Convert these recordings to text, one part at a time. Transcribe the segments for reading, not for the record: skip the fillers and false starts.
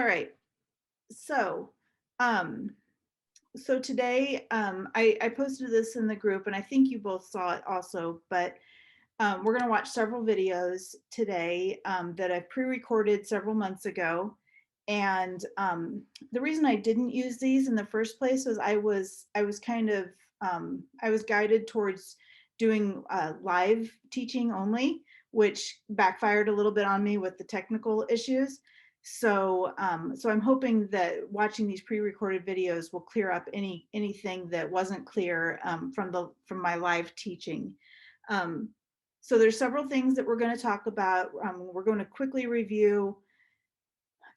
All right. So, um, so today, I posted this in the group, and I think you both saw it also. But we're going to watch several videos today that I pre-recorded several months ago. And the reason I didn't use these in the first place was I was kind of I was guided towards doing live teaching only, which backfired a little bit on me with the technical issues. So I'm hoping that watching these pre-recorded videos will clear up anything that wasn't clear from my live teaching. Um, so there's several things that we're going to talk about. We're going to quickly review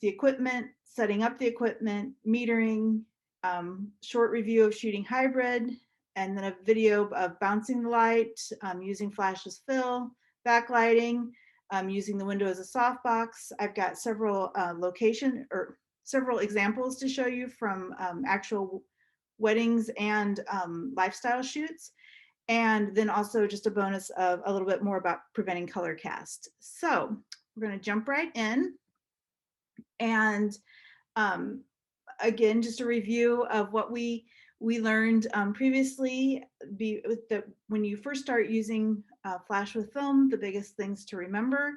the equipment, setting up the equipment, metering, short review of shooting hybrid, and then a video of bouncing the light, using flash as fill, backlighting, using the window as a softbox. I've got several several examples to show you from actual weddings and lifestyle shoots. And then also just a bonus of a little bit more about preventing color cast. So we're going to jump right in. And um, again, just a review of what we learned previously. When you first start using flash with film, the biggest things to remember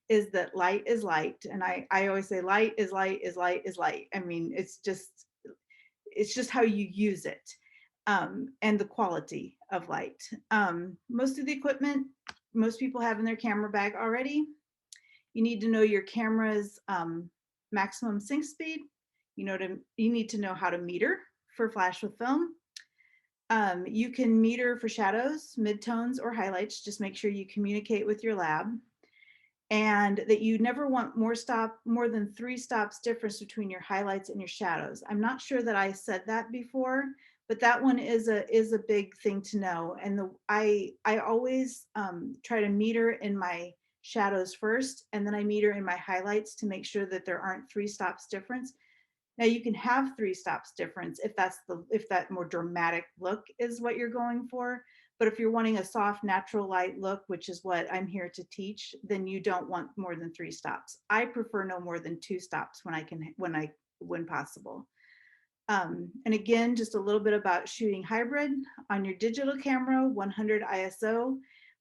is that light is light. And I always say light is light is light is light. I mean, it's just how you use it, and the quality of light. Most of the equipment, most people have in their camera bag already. You need to know your camera's maximum sync speed. You need to know how to meter for flash with film. You can meter for shadows, midtones, or highlights. Just make sure you communicate with your lab, and that you never want more than 3 stops difference between your highlights and your shadows. I'm not sure that I said that before, but that one is a big thing to know. And I always try to meter in my shadows first, and then I meter in my highlights to make sure that there aren't 3 stops difference. Now you can have 3 stops difference if that more dramatic look is what you're going for. But if you're wanting a soft, natural light look, which is what I'm here to teach, then you don't want more than 3 stops. I prefer no more than 2 stops when possible. And again, just a little bit about shooting hybrid. On your digital camera, 100 ISO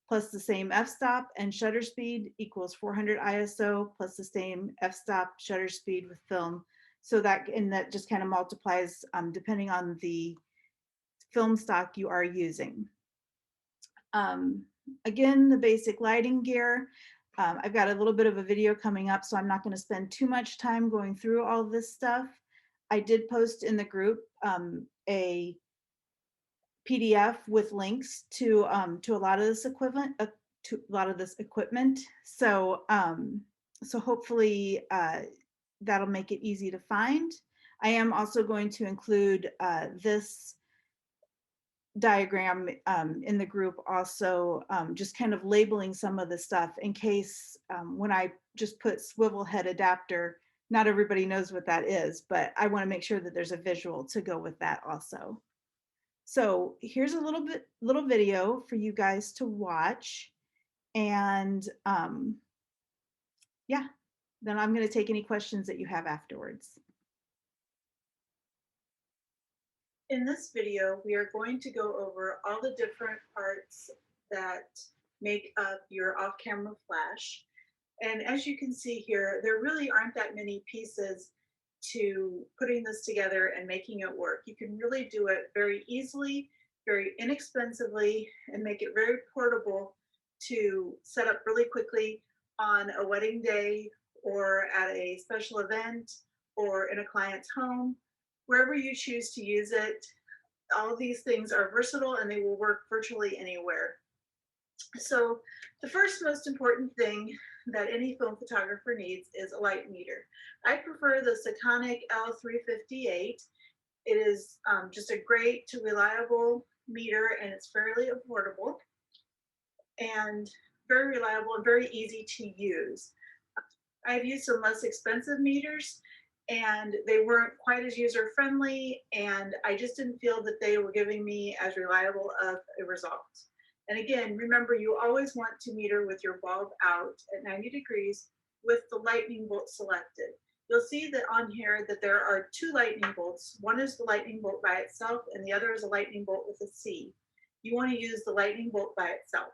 plus the same f-stop and shutter speed equals 400 ISO plus the same f-stop shutter speed with film. So that just kind of multiplies depending on the film stock you are using. Again, the basic lighting gear. I've got a little bit of a video coming up, so I'm not going to spend too much time going through all this stuff. I did post in the group a PDF with links to a lot of this equipment. So hopefully that'll make it easy to find. I am also going to include this diagram in the group also, just kind of labeling some of the stuff in case when I just put swivel head adapter, not everybody knows what that is, but I want to make sure that there's a visual to go with that also. So here's a little video for you guys to watch, and yeah, then I'm going to take any questions that you have afterwards. In this video, we are going to go over all the different parts that make up your off-camera flash. And as you can see here, there really aren't that many pieces to putting this together and making it work. You can really do it very easily, very inexpensively, and make it very portable to set up really quickly on a wedding day or at a special event or in a client's home. Wherever you choose to use it, all of these things are versatile and they will work virtually anywhere. So the first most important thing that any film photographer needs is a light meter. I prefer the Sekonic L358. It is just a great to reliable meter, and it's fairly affordable and very reliable and very easy to use. I've used some less expensive meters and they weren't quite as user friendly, and I just didn't feel that they were giving me as reliable of a result. And again, remember, you always want to meter with your bulb out at 90 degrees with the lightning bolt selected. you'll see that on here that there are two lightning bolts. One is the lightning bolt by itself and the other is a lightning bolt with a C. You want to use the lightning bolt by itself.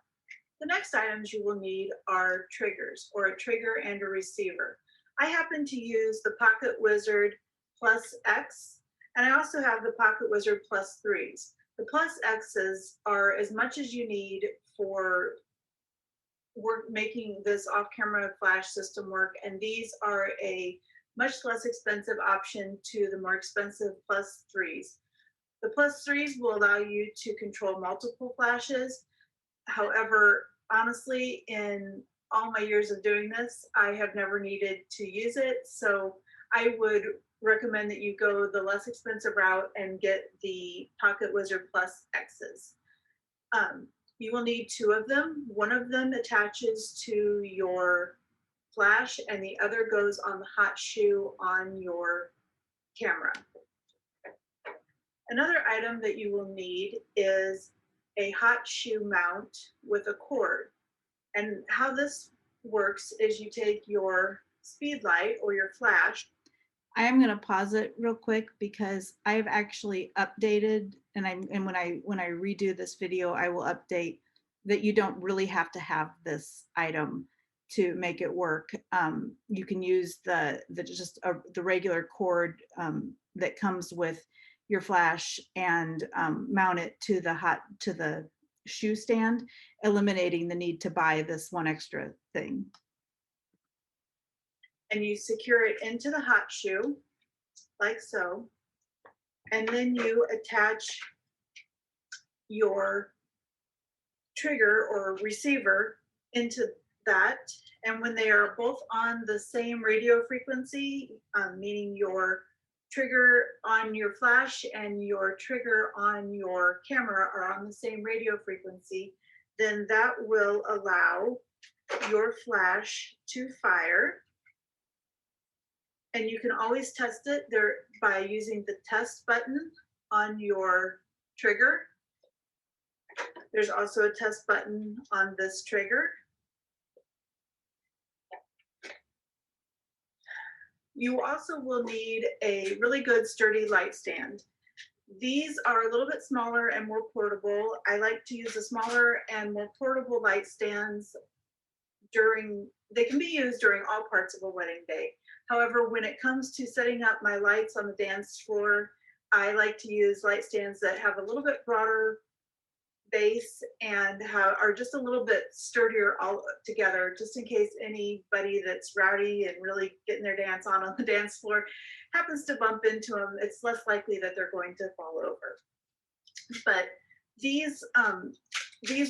The next items you will need are triggers, or a trigger and a receiver. I happen to use the Pocket Wizard Plus X, and I also have the Pocket Wizard Plus 3s. The Plus X's are as much as you need for making this off-camera flash system work, and these are a much less expensive option to the more expensive Plus 3s. The Plus 3s will allow you to control multiple flashes. However, honestly, in all my years of doing this, I have never needed to use it. So I would recommend that you go the less expensive route and get the Pocket Wizard Plus X's. You will need two of them. One of them attaches to your flash and the other goes on the hot shoe on your camera. Another item that you will need is a hot shoe mount with a cord. And how this works is you take your speed light or your flash. I am going to pause it real quick because I've actually updated, and when I redo this video, I will update that you don't really have to have this item to make it work. You can use the regular cord that comes with your flash and mount it to the shoe stand, eliminating the need to buy this one extra thing. And you secure it into the hot shoe like so, and then you attach your trigger or receiver into that. And when they are both on the same radio frequency, meaning your trigger on your flash and your trigger on your camera are on the same radio frequency, then that will allow your flash to fire. And you can always test it there by using the test button on your trigger. There's also a test button on this trigger. You also will need a really good sturdy light stand. These are a little bit smaller and more portable. I like to use the smaller and more portable light stands they can be used during all parts of a wedding day. However, when it comes to setting up my lights on the dance floor, I like to use light stands that have a little bit broader base and are just a little bit sturdier all together, just in case anybody that's rowdy and really getting their dance on the dance floor happens to bump into them. It's less likely that they're going to fall over. But these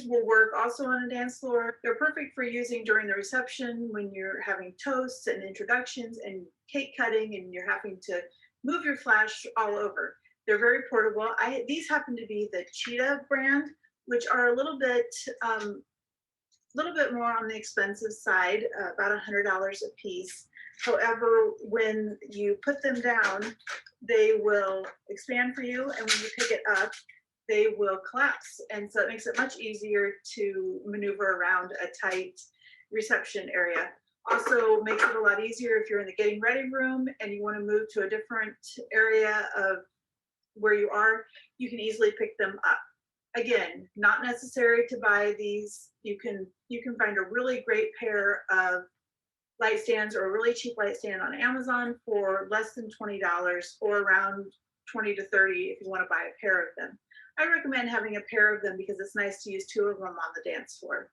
will work also on a dance floor. They're perfect for using during the reception when you're having toasts and introductions and cake cutting and you're having to move your flash all over. They're very portable. These happen to be the Cheetah brand, which are a little bit more on the expensive side, about $100 a piece. However, when you put them down, they will expand for you, and when you pick it up, they will collapse. And so it makes it much easier to maneuver around a tight reception area. Also makes it a lot easier if you're in the getting ready room and you want to move to a different area of where you are, you can easily pick them up. Again, not necessary to buy these. You can find a really great pair of light stands or a really cheap light stand on Amazon for less than $20 or around 20 to 30 if you want to buy a pair of them. I recommend having a pair of them because it's nice to use two of them on the dance floor.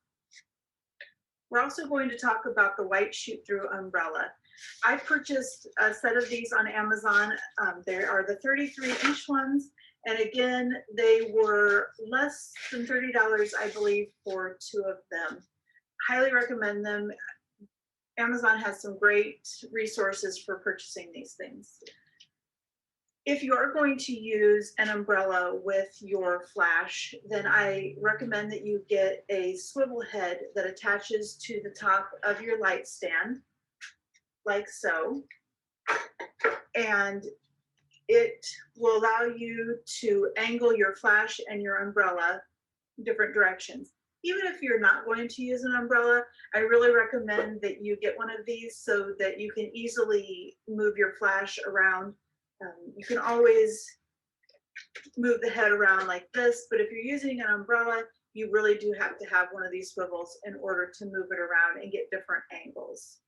We're also going to talk about the white shoot-through umbrella. I purchased a set of these on Amazon. They are the 33-inch ones. And again, they were less than $30, I believe, for two of them. Highly recommend them. Amazon has some great resources for purchasing these things. If you are going to use an umbrella with your flash, then I recommend that you get a swivel head that attaches to the top of your light stand, like so. And it will allow you to angle your flash and your umbrella different directions. even if you're not going to use an umbrella, I really recommend that you get one of these so that you can easily move your flash around. You can always move the head around like this, but if you're using an umbrella, you really do have to have one of these swivels in order to move it around and get different angles.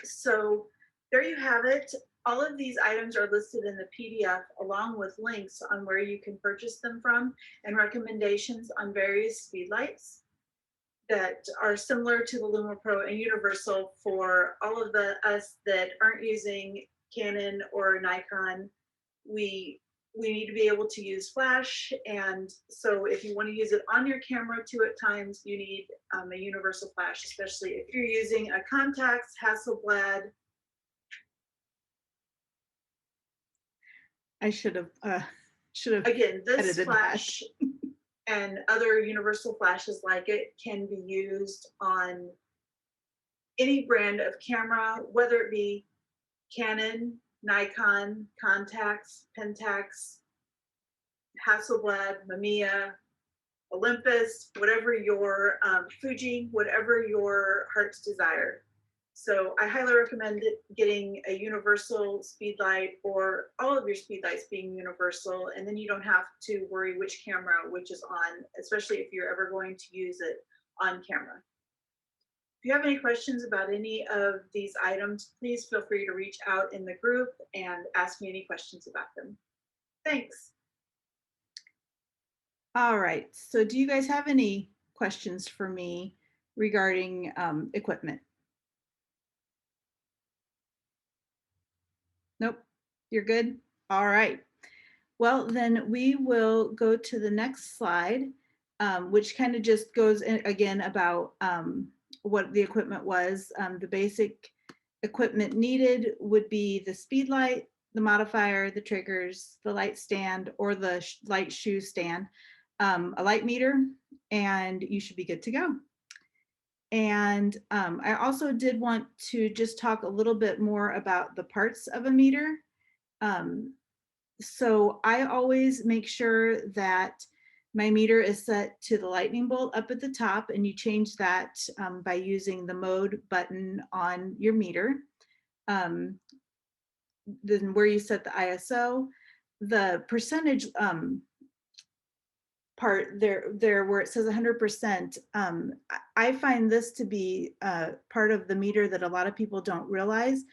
So there you have it. All of these items are listed in the PDF along with links on where you can purchase them from and recommendations on various speed lights that are similar to the Luma Pro and Universal for all of us that aren't using Canon or Nikon. We need to be able to use flash, and so if you want to use it on your camera too at times, you need a universal flash, especially if you're using a Contax, Hasselblad. I should have again, this flash and other universal flashes like it can be used on any brand of camera, whether it be Canon, Nikon, Contax, Pentax, Hasselblad, Mamiya, Olympus, whatever your Fuji, whatever your heart's desire. So I highly recommend getting a universal speed light or all of your speed lights being universal, and then you don't have to worry which camera which is on, especially if you're ever going to use it on camera. If you have any questions about any of these items, please feel free to reach out in the group and ask me any questions about them. Thanks. All right, so do you guys have any questions for me regarding equipment? Nope, you're good? All right. Well, then we will go to the next slide, which kind of just goes in, again about what the equipment was. The basic equipment needed would be the speed light, the modifier, the triggers, the light stand, or the light shoe stand, a light meter, and you should be good to go. And I also did want to just talk a little bit more about the parts of a meter. So I always make sure that my meter is set to the lightning bolt up at the top, and you change that by using the mode button on your meter. Then where you set the ISO, the percentage part there where it says 100%, I find this to be part of the meter that a lot of people don't realize.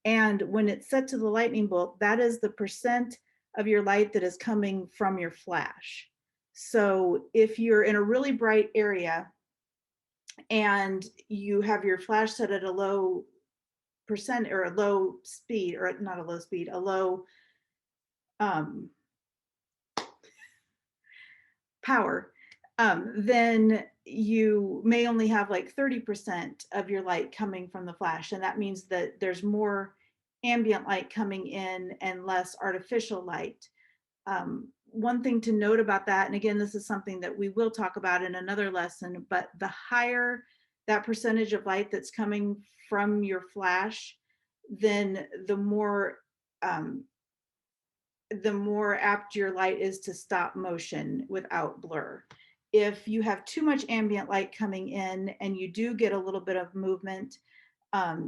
And when it's set to the lightning bolt, that is the percent of your light that is coming from your flash. So if you're in a really bright area and you have your flash set at a low percent or a low speed, or not a low speed, a low power, then you may only have like 30% of your light coming from the flash. And that means that there's more ambient light coming in and less artificial light. One thing to note about that, and again, this is something that we will talk about in another lesson, but the higher that percentage of light that's coming from your flash, then the more apt your light is to stop motion without blur. If you have too much ambient light coming in and you do get a little bit of movement,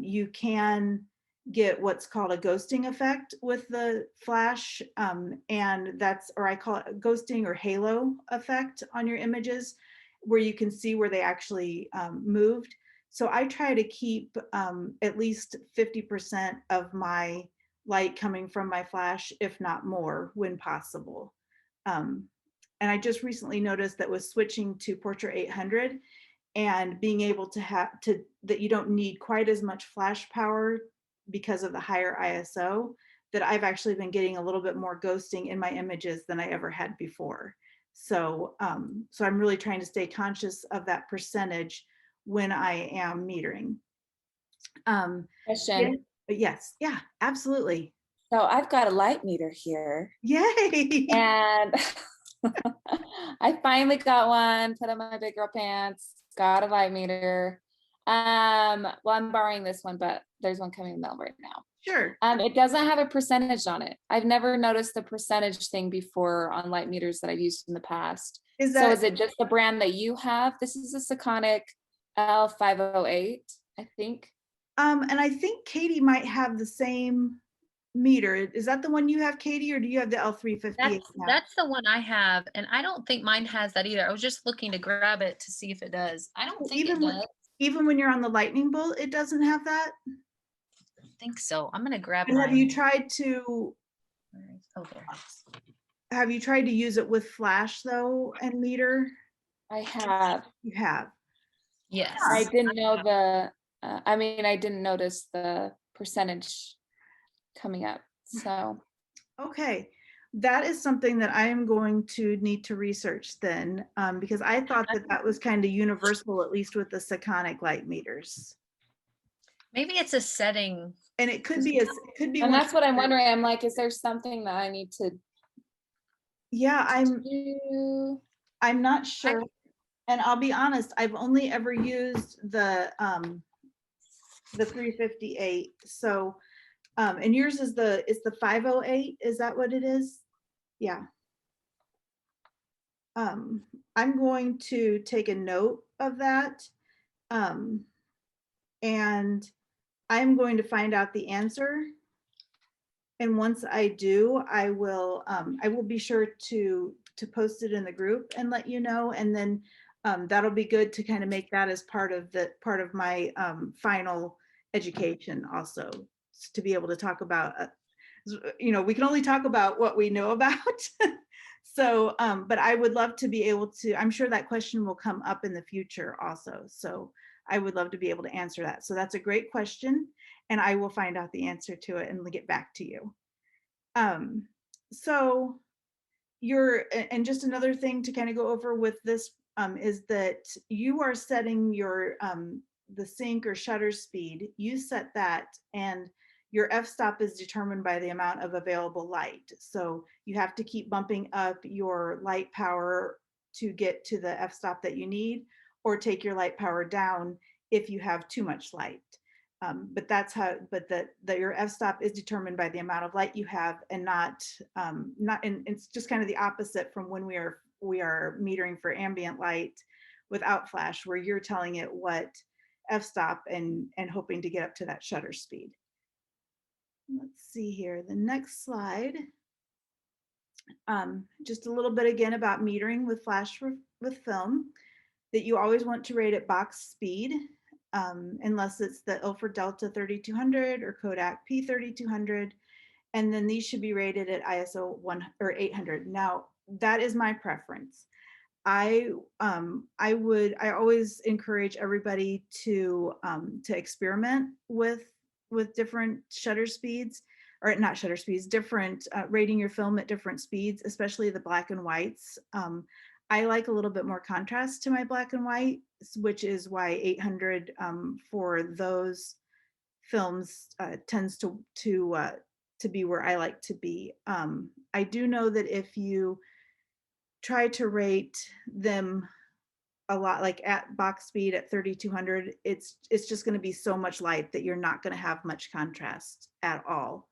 you can get what's called a ghosting effect with the flash, and that's, or I call it ghosting or halo effect on your images, where you can see where they actually moved. So I try to keep at least 50% of my light coming from my flash, if not more, when possible. And I just recently noticed that with switching to Portra 800 and being able to that you don't need quite as much flash power because of the higher ISO, that I've actually been getting a little bit more ghosting in my images than I ever had before. So, so I'm really trying to stay conscious of that percentage when I am metering. Question. Yes, yeah, absolutely. So I've got a light meter here. Yay! And I finally got one, put on my big girl pants, got a light meter. Well, I'm borrowing this one, but there's one coming in the mail right now. Sure. It doesn't have a percentage on it. I've never noticed the percentage thing before on light meters that I've used in the past. Is So that, is it just the brand that you have? This is a Sekonic L508, I think. and I think Katie might have the same meter. Is that the one you have, Katie, or do you have the L358 now? That's the one I have, and I don't think mine has that either. I was just looking to grab it to see if it does. I don't think it Even when, does. even when you're on the lightning bolt, it doesn't have that? I don't think so. I'm gonna grab And have you mine. tried to, Oh, there it is. have you tried to use it with flash though and meter? I have. You have. Yes. I didn't know the, I mean, I didn't notice the percentage coming up. So, Okay. That is something that I am going to need to research then, because I thought that that was kind of universal, at least with the Sekonic light meters. Maybe it's a setting. And it could be, it could be. and one- that's what I'm wondering. I'm like, is there something that I need to Yeah, do? I'm not sure. And I'll be honest, I've only ever used the 358. So, and yours is the 508. Is that what it is? Yeah. I'm going to take a note of that. And I'm going to find out the answer. And once I do, I will be sure to post it in the group and let you know. And then that'll be good to kind of make that as part of my final education also, to be able to talk about, we can only talk about what we know about. So, but I would love to be able to, I'm sure that question will come up in the future also. So I would love to be able to answer that. So that's a great question. And I will find out the answer to it and get back to you. So and just another thing to kind of go over with this is that you are setting your, the sync or shutter speed, you set that, and your f-stop is determined by the amount of available light. So you have to keep bumping up your light power to get to the f-stop that you need, or take your light power down if you have too much light. But that's how, but that your f-stop is determined by the amount of light you have, and not, and it's just kind of the opposite from when we are metering for ambient light without flash, where you're telling it what f-stop and hoping to get up to that shutter speed. Let's see here, the next slide. Just a little bit again about metering with flash with film, that you always want to rate at box speed, unless it's the Ilford Delta 3200 or Kodak P3200. And then these should be rated at ISO 800. Now, that is my preference. I always encourage everybody to experiment with different shutter speeds, or not shutter speeds, different rating your film at different speeds, especially the black and whites. I like a little bit more contrast to my black and white, which is why 800 for those films tends to be where I like to be. I do know that if you try to rate them a lot, like at box speed at 3200, it's just going to be so much light that you're not going to have much contrast at all.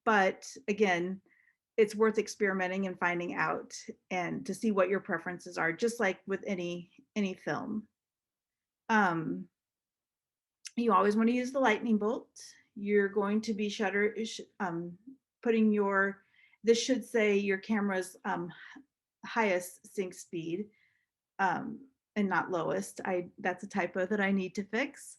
But again, it's worth experimenting and finding out, and to see what your preferences are, just like with any film. You always want to use the lightning bolt. You're going to be putting your, this should say your camera's highest sync speed, and not lowest. That's a typo that I need to fix.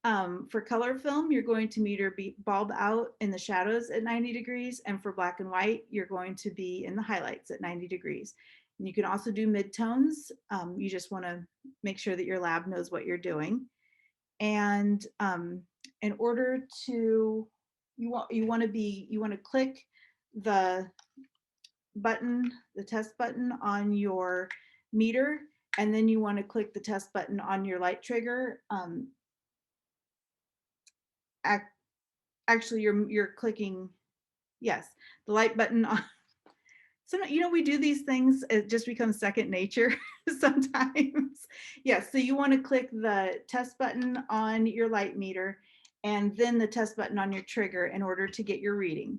For color film, you're going to meter bulb out in the shadows at 90 degrees. And for black and white, you're going to be in the highlights at 90 degrees. And you can also do midtones. You just want to make sure that your lab knows what you're doing. And in order to, you want to click the button, the test button on your meter, and then you want to click the test button on your light trigger. Actually, you're clicking, yes, the light button on. So, we do these things, it just becomes second nature sometimes. Yes, so you want to click the test button on your light meter, and then the test button on your trigger in order to get your reading.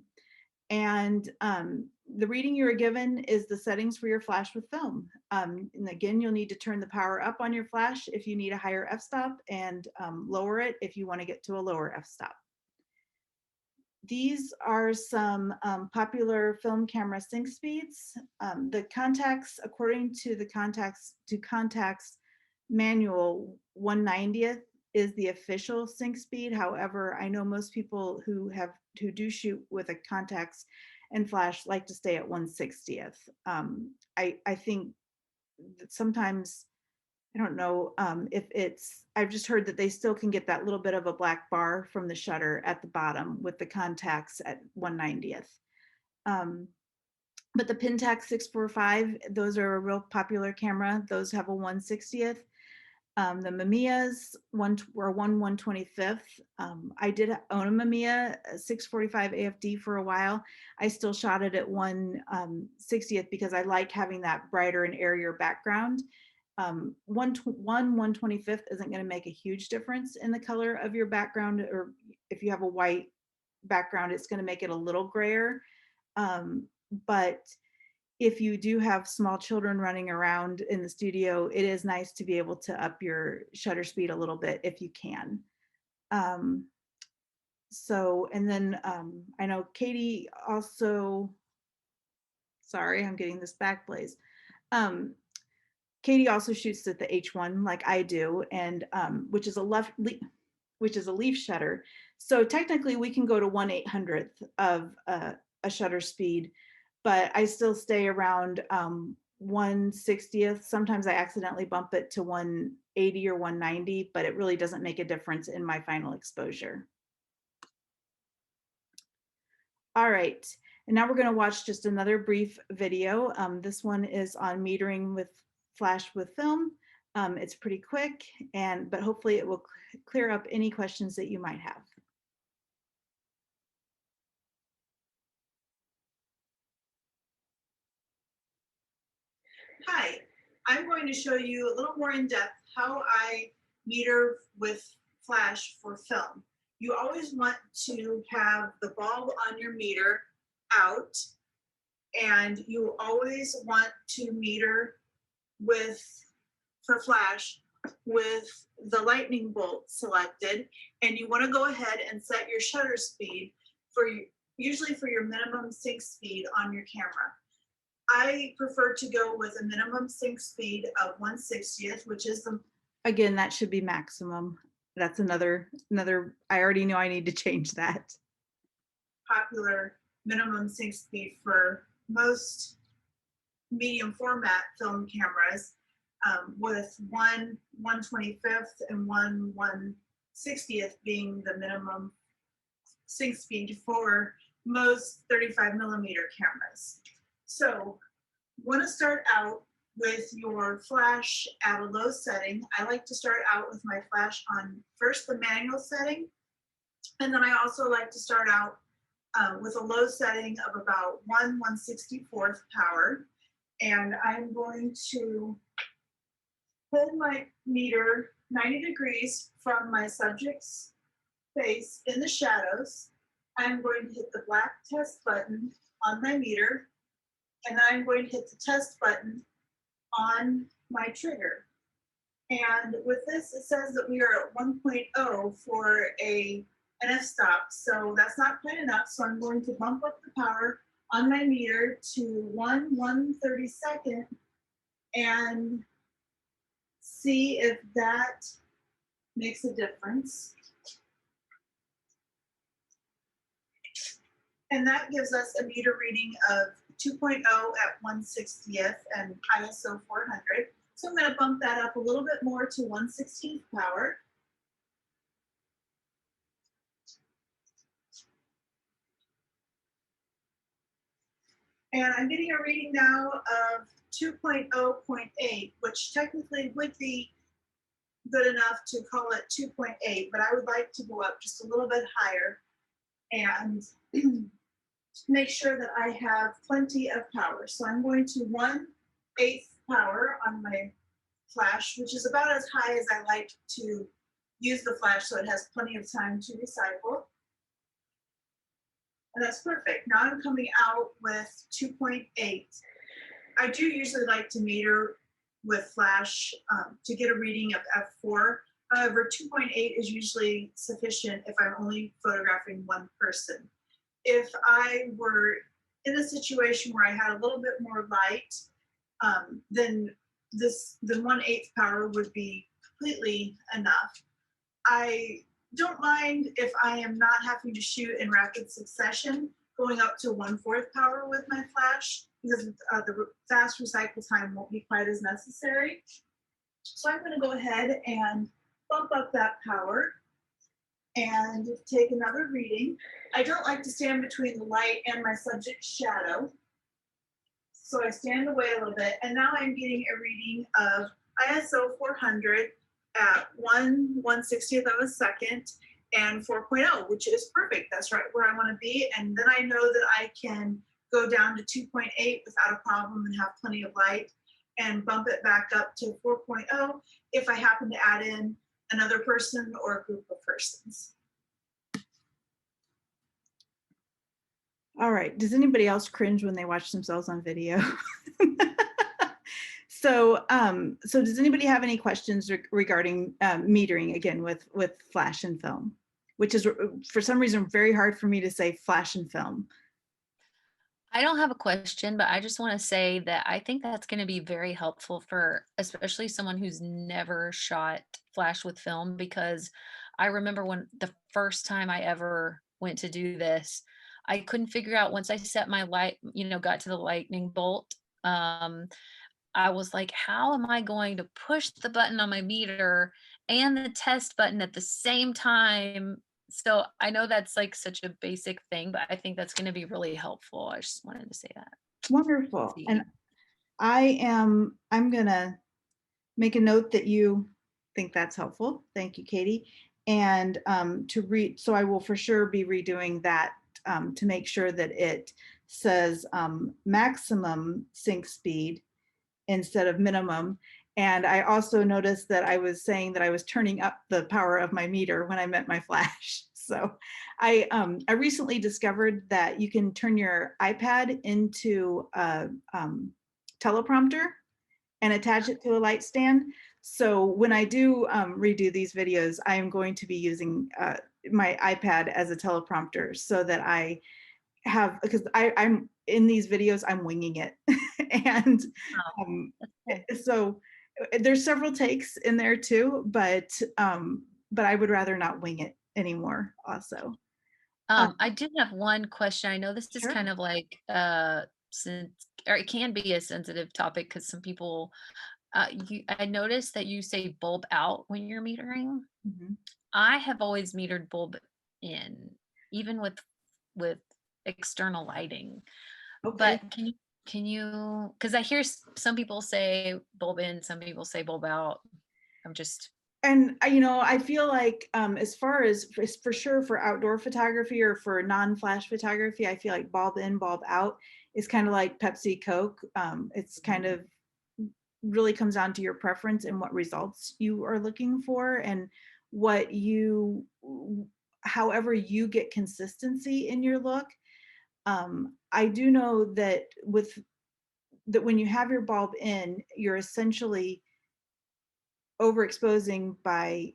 And the reading you are given is the settings for your flash with film. And again, you'll need to turn the power up on your flash if you need a higher f-stop, and lower it if you want to get to a lower f-stop. These are some popular film camera sync speeds. The Contax, according to the Contax manual, 1/90th is the official sync speed. However, I know most people who do shoot with a Contax and flash like to stay at 1/60th. I think that sometimes, I don't know if it's, I've just heard that they still can get that little bit of a black bar from the shutter at the bottom with the Contax at 1/90th. But the Pentax 645, those are a real popular camera. Those have a 1/60th. The Mamiyas were 1/125th. I did own a Mamiya 645 AFD for a while. I still shot it at 1/60th because I like having that brighter and airier background. 1/125th isn't going to make a huge difference in the color of your background, or if you have a white background, it's going to make it a little grayer. But if you do have small children running around in the studio, it is nice to be able to up your shutter speed a little bit if you can. So, and then I know Katie also, sorry, I'm getting this back, Blaze. Katie also shoots at the H1 like I do, and which is a leaf shutter. So technically we can go to 1/800th of a shutter speed, but I still stay around 1/60th. Sometimes I accidentally bump it to 180 or 190, but it really doesn't make a difference in my final exposure. All right, and now we're going to watch just another brief video. This one is on metering with flash with film. It's pretty quick, but hopefully it will clear up any questions that you might have. Hi, I'm going to show you a little more in depth how I meter with flash for film. You always want to have the bulb on your meter out, and you always want to meter for flash with the lightning bolt selected, and you want to go ahead and set your shutter speed usually for your minimum sync speed on your camera. I prefer to go with a minimum sync speed of 1/60th, which is again, that should be maximum. That's another, I already know I need to change that. Popular minimum sync speed for most medium format film cameras, with 1/125th and 1/160th being the minimum sync speed for most 35mm cameras. So want to start out with your flash at a low setting. I like to start out with my flash on first the manual setting, and then I also like to start out with a low setting of about 1/164th power. And I'm going to hold my meter 90 degrees from my subject's face in the shadows. I'm going to hit the black test button on my meter, and then I'm going to hit the test button on my trigger. And with this, it says that we are at 1.0 for an f-stop. So that's not quite enough. So I'm going to bump up the power on my meter to 1/132nd and see if that makes a difference. And that gives us a meter reading of 2.0 at 1/60th and ISO 400. So I'm going to bump that up a little bit more to 1/16th power. And I'm getting a reading now of 2.0.8, which technically would be good enough to call it 2.8, but I would like to go up just a little bit higher and make sure that I have plenty of power. So I'm going to 1/8 power on my flash, which is about as high as I like to use the flash so it has plenty of time to recycle. And that's perfect. Now I'm coming out with 2.8. I do usually like to meter with flash to get a reading of f4. However, 2.8 is usually sufficient if I'm only photographing one person. If I were in a situation where I had a little bit more light, then the 1/8 power would be completely enough. I don't mind if I am not having to shoot in rapid succession, going up to 1/4 power with my flash, because the fast recycle time won't be quite as necessary. So I'm going to go ahead and bump up that power and take another reading. I don't like to stand between the light and my subject's shadow. So I stand away a little bit, and now I'm getting a reading of ISO 400 at 1/160th of a second and 4.0, which is perfect. That's right where I want to be. And then I know that I can go down to 2.8 without a problem and have plenty of light, and bump it back up to 4.0 if I happen to add in another person or a group of persons. All right, does anybody else cringe when they watch themselves on video? So does anybody have any questions regarding metering, again, with flash and film, which is for some reason very hard for me to say flash and film. I don't have a question, but I just want to say that I think that's going to be very helpful for especially someone who's never shot flash with film, because I remember when the first time I ever went to do this, I couldn't figure out once I set my light, got to the lightning bolt. I was like, how am I going to push the button on my meter and the test button at the same time? So I know that's like such a basic thing, but I think that's going to be really helpful. I just wanted to say that. Wonderful. See. And I'm gonna make a note that you think that's helpful. Thank you, Katie. And so I will for sure be redoing that to make sure that it says maximum sync speed instead of minimum. And I also noticed that I was saying that I was turning up the power of my meter when I meant my flash. So I recently discovered that you can turn your iPad into a teleprompter and attach it to a light stand. So when I do redo these videos, I am going to be using my iPad as a teleprompter so that I have, because I'm in these videos, I'm winging it. And so there's several takes in there too, but I would rather not wing it anymore also. I did have one question. I know this is Sure. kind of like or it can be a sensitive topic because some people I noticed that you say bulb out when you're metering. Mhm. I have always metered bulb in, even with external lighting. Okay. But can you because I hear some people say bulb in, some people say bulb out. I'm just And I feel like as far as for sure for outdoor photography or for non-flash photography, I feel like bulb in, bulb out is kind of like Pepsi, Coke. It's kind of really comes down to your preference and what results you are looking for, and however you get consistency in your look. I do know that when you have your bulb in, you're essentially overexposing by,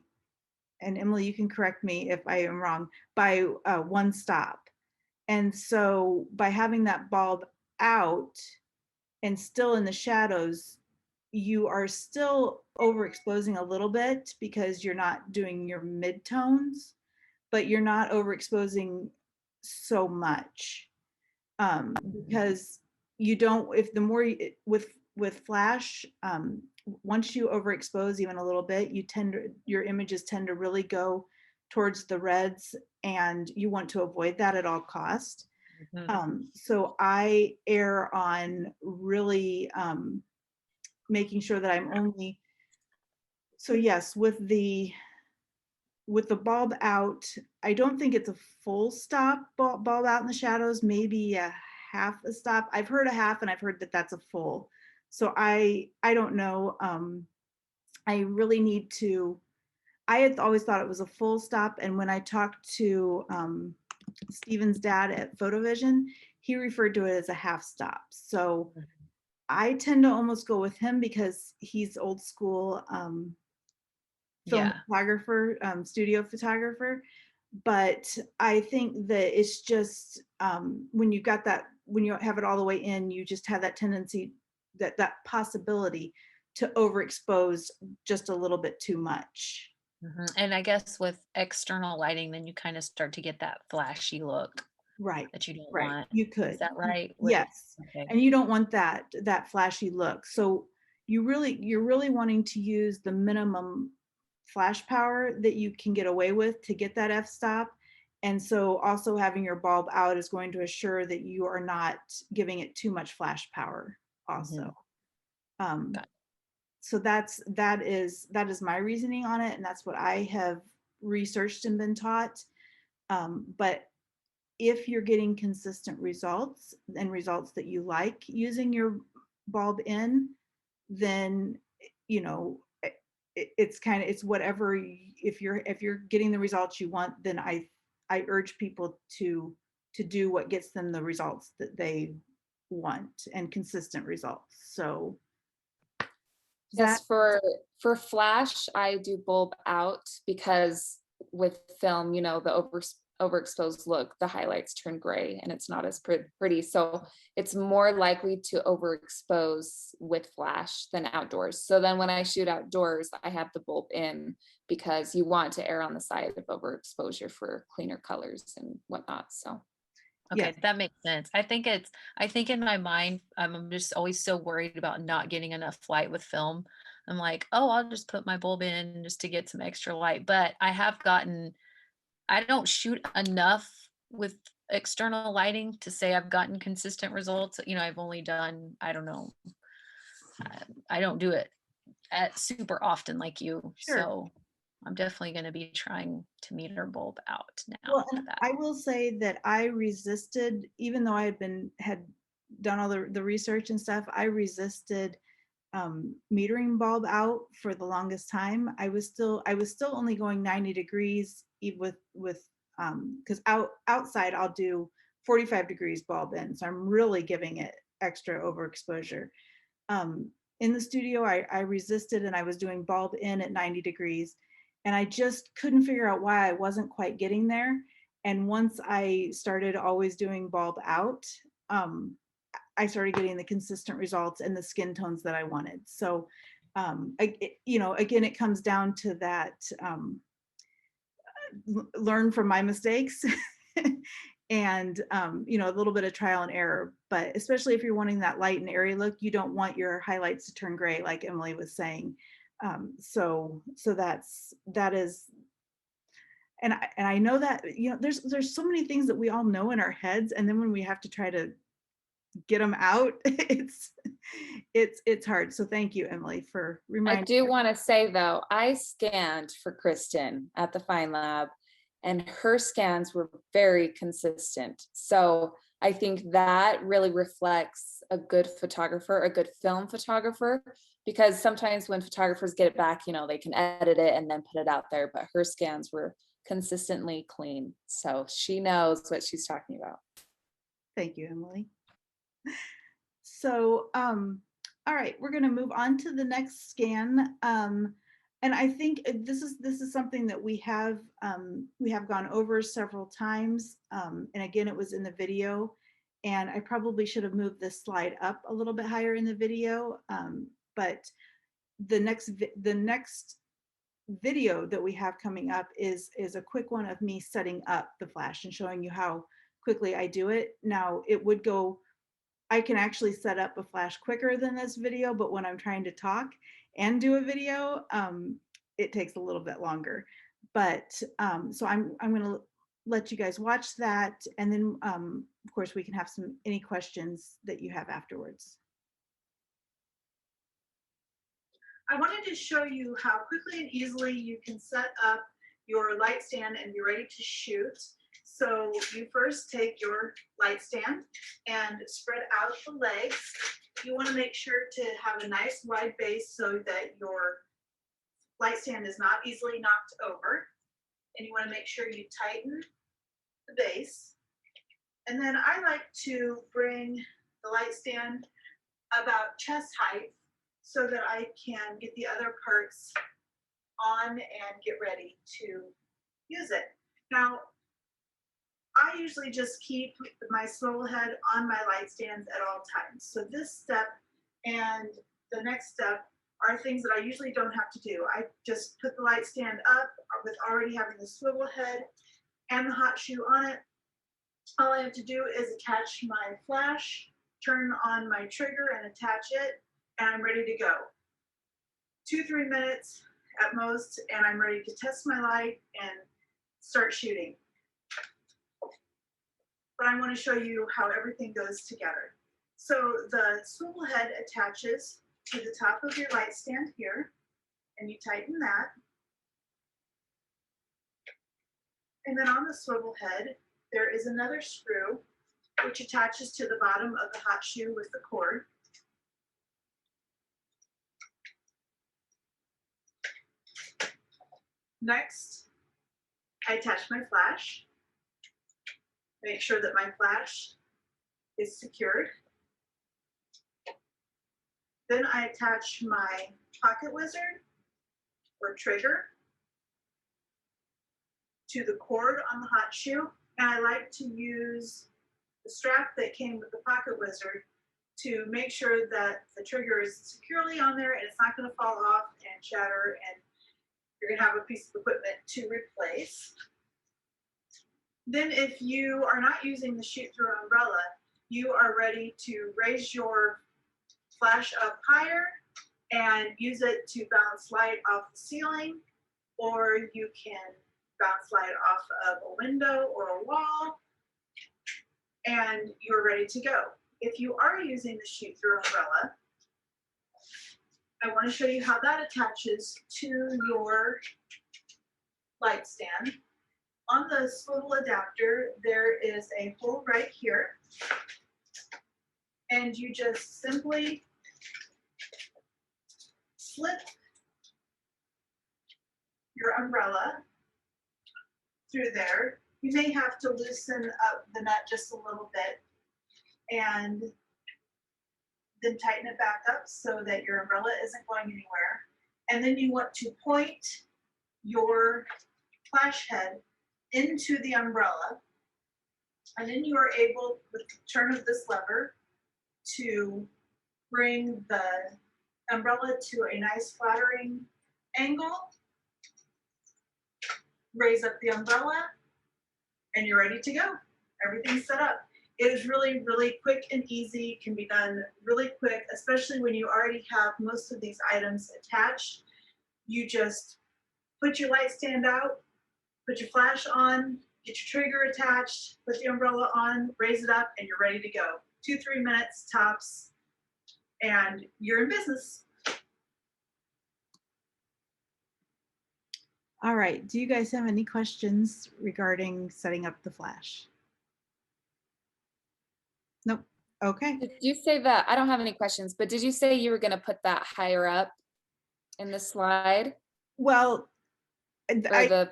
and Emily, you can correct me if I am wrong, by one stop. And so by having that bulb out and still in the shadows, you are still overexposing a little bit because you're not doing your midtones, but you're not overexposing so much. Because you don't, if the more with flash, once you overexpose even a little bit, your images tend to really go towards the reds, and you want to avoid that at all cost. So I err on really making sure that I'm only, so yes, with the bulb out, I don't think it's a full stop bulb out in the shadows, maybe a half a stop. I've heard a half, and I've heard that that's a full. So I don't know. I really need to, I had always thought it was a full stop, and when I talked to Steven's dad at Photovision, he referred to it as a half stop. So I tend to almost go with him because he's old school film Yeah. photographer, studio photographer. But I think that it's just when you got that, when you have it all the way in, you just have that tendency, that possibility to overexpose just a little bit too much. And I guess with external lighting, then you kind of start to get that flashy look Right, that you don't right. want. You Is could. that right? Yes. Okay. And you don't want that flashy look. So you're really wanting to use the minimum flash power that you can get away with to get that f-stop. And so also having your bulb out is going to assure that you are not giving it too much flash power also. Mhm. Um, Got so that is my reasoning on it, and that's what I have researched and been taught. But if you're getting consistent results and results that you like using your bulb in, then you know it's kind of, it's whatever if you're getting the results you want, then I urge people to do what gets them the results that they want and consistent results. So that Yes, for flash, I do bulb out because with film, you know, the overexposed look, the highlights turn gray and it's not as pretty. So it's more likely to overexpose with flash than outdoors. So then when I shoot outdoors, I have the bulb in because you want to err on the side of overexposure for cleaner colors and whatnot. So yes, Okay, that makes sense. I think in my mind, I'm just always so worried about not getting enough light with film. I'm like, oh, I'll just put my bulb in just to get some extra light. But I don't shoot enough with external lighting to say I've gotten consistent results. I've only done, I don't know, I don't do it at super often like you. sure. So I'm definitely going to be trying to meter bulb out Well, now for and that. I will say that I resisted, even though I had done all the research and stuff, I resisted metering bulb out for the longest time. I was still only going 90 degrees with because outside I'll do 45 degrees bulb in. So I'm really giving it extra overexposure. In the studio, I resisted and I was doing bulb in at 90 degrees, and I just couldn't figure out why I wasn't quite getting there. And once I started always doing bulb out, um, I started getting the consistent results and the skin tones that I wanted. So, again, it comes down to that, learn from my mistakes and, a little bit of trial and error. But especially if you're wanting that light and airy look, you don't want your highlights to turn gray, like Emily was saying. So that is, and I know that, there's so many things that we all know in our heads, and then when we have to try to get them out, it's hard. So thank you, Emily, for I reminding do me. want to say though, I scanned for Kristen at the Fine Lab and her scans were very consistent. So I think that really reflects a good photographer, a good film photographer, because sometimes when photographers get it back, you know, they can edit it and then put it out there, but her scans were consistently clean. So she knows what she's talking about. Thank you, Emily. So, all right, we're going to move on to the next scan. And I think this is something that we have gone over several times. And again, it was in the video, and I probably should have moved this slide up a little bit higher in the video. But the next video that we have coming up is a quick one of me setting up the flash and showing you how quickly I do it. Now it would go, I can actually set up a flash quicker than this video, but when I'm trying to talk and do a video, it takes a little bit longer. But so I'm going to let you guys watch that, and then of course we can have any questions that you have afterwards. I wanted to show you how quickly and easily you can set up your light stand and be ready to shoot. So you first take your light stand and spread out the legs. You want to make sure to have a nice wide base so that your light stand is not easily knocked over. And you want to make sure you tighten the base. And then I like to bring the light stand about chest height so that I can get the other parts on and get ready to use it. Now, I usually just keep my swivel head on my light stands at all times. So this step and the next step are things that I usually don't have to do. I just put the light stand up with already having the swivel head and the hot shoe on it. All I have to do is attach my flash, turn on my trigger and attach it, and I'm ready to go. 2-3 minutes at most, and I'm ready to test my light and start shooting. But I want to show you how everything goes together. So the swivel head attaches to the top of your light stand here, and you tighten that. And then on the swivel head, there is another screw which attaches to the bottom of the hot shoe with the cord. Next, I attach my flash. Make sure that my flash is secured. Then I attach my pocket wizard or trigger to the cord on the hot shoe. And I like to use the strap that came with the pocket wizard to make sure that the trigger is securely on there and it's not going to fall off and shatter, and you're going to have a piece of equipment to replace. Then if you are not using the shoot through umbrella, you are ready to raise your flash up higher and use it to bounce light off the ceiling, or you can bounce light off of a window or a wall, and you're ready to go. If you are using the shoot through umbrella, I want to show you how that attaches to your light stand. On the swivel adapter, there is a hole right here, and you just simply slip your umbrella through there. You may have to loosen up the nut just a little bit and then tighten it back up so that your umbrella isn't going anywhere. And then you want to point your flash head into the umbrella, and then you are able, with the turn of this lever, to bring the umbrella to a nice flattering angle, raise up the umbrella, and you're ready to go. Everything's set up. It is really, really quick and easy, can be done really quick, especially when you already have most of these items attached. You just put your light stand out, put your flash on, get your trigger attached, put the umbrella on, raise it up, and you're ready to go. 2-3 minutes tops, and you're in business. All right, do you guys have any questions regarding setting up the flash? Nope, okay. Did you say that? I don't have any questions, but did you say you were going to put that higher up in the slide Well, or I the kind of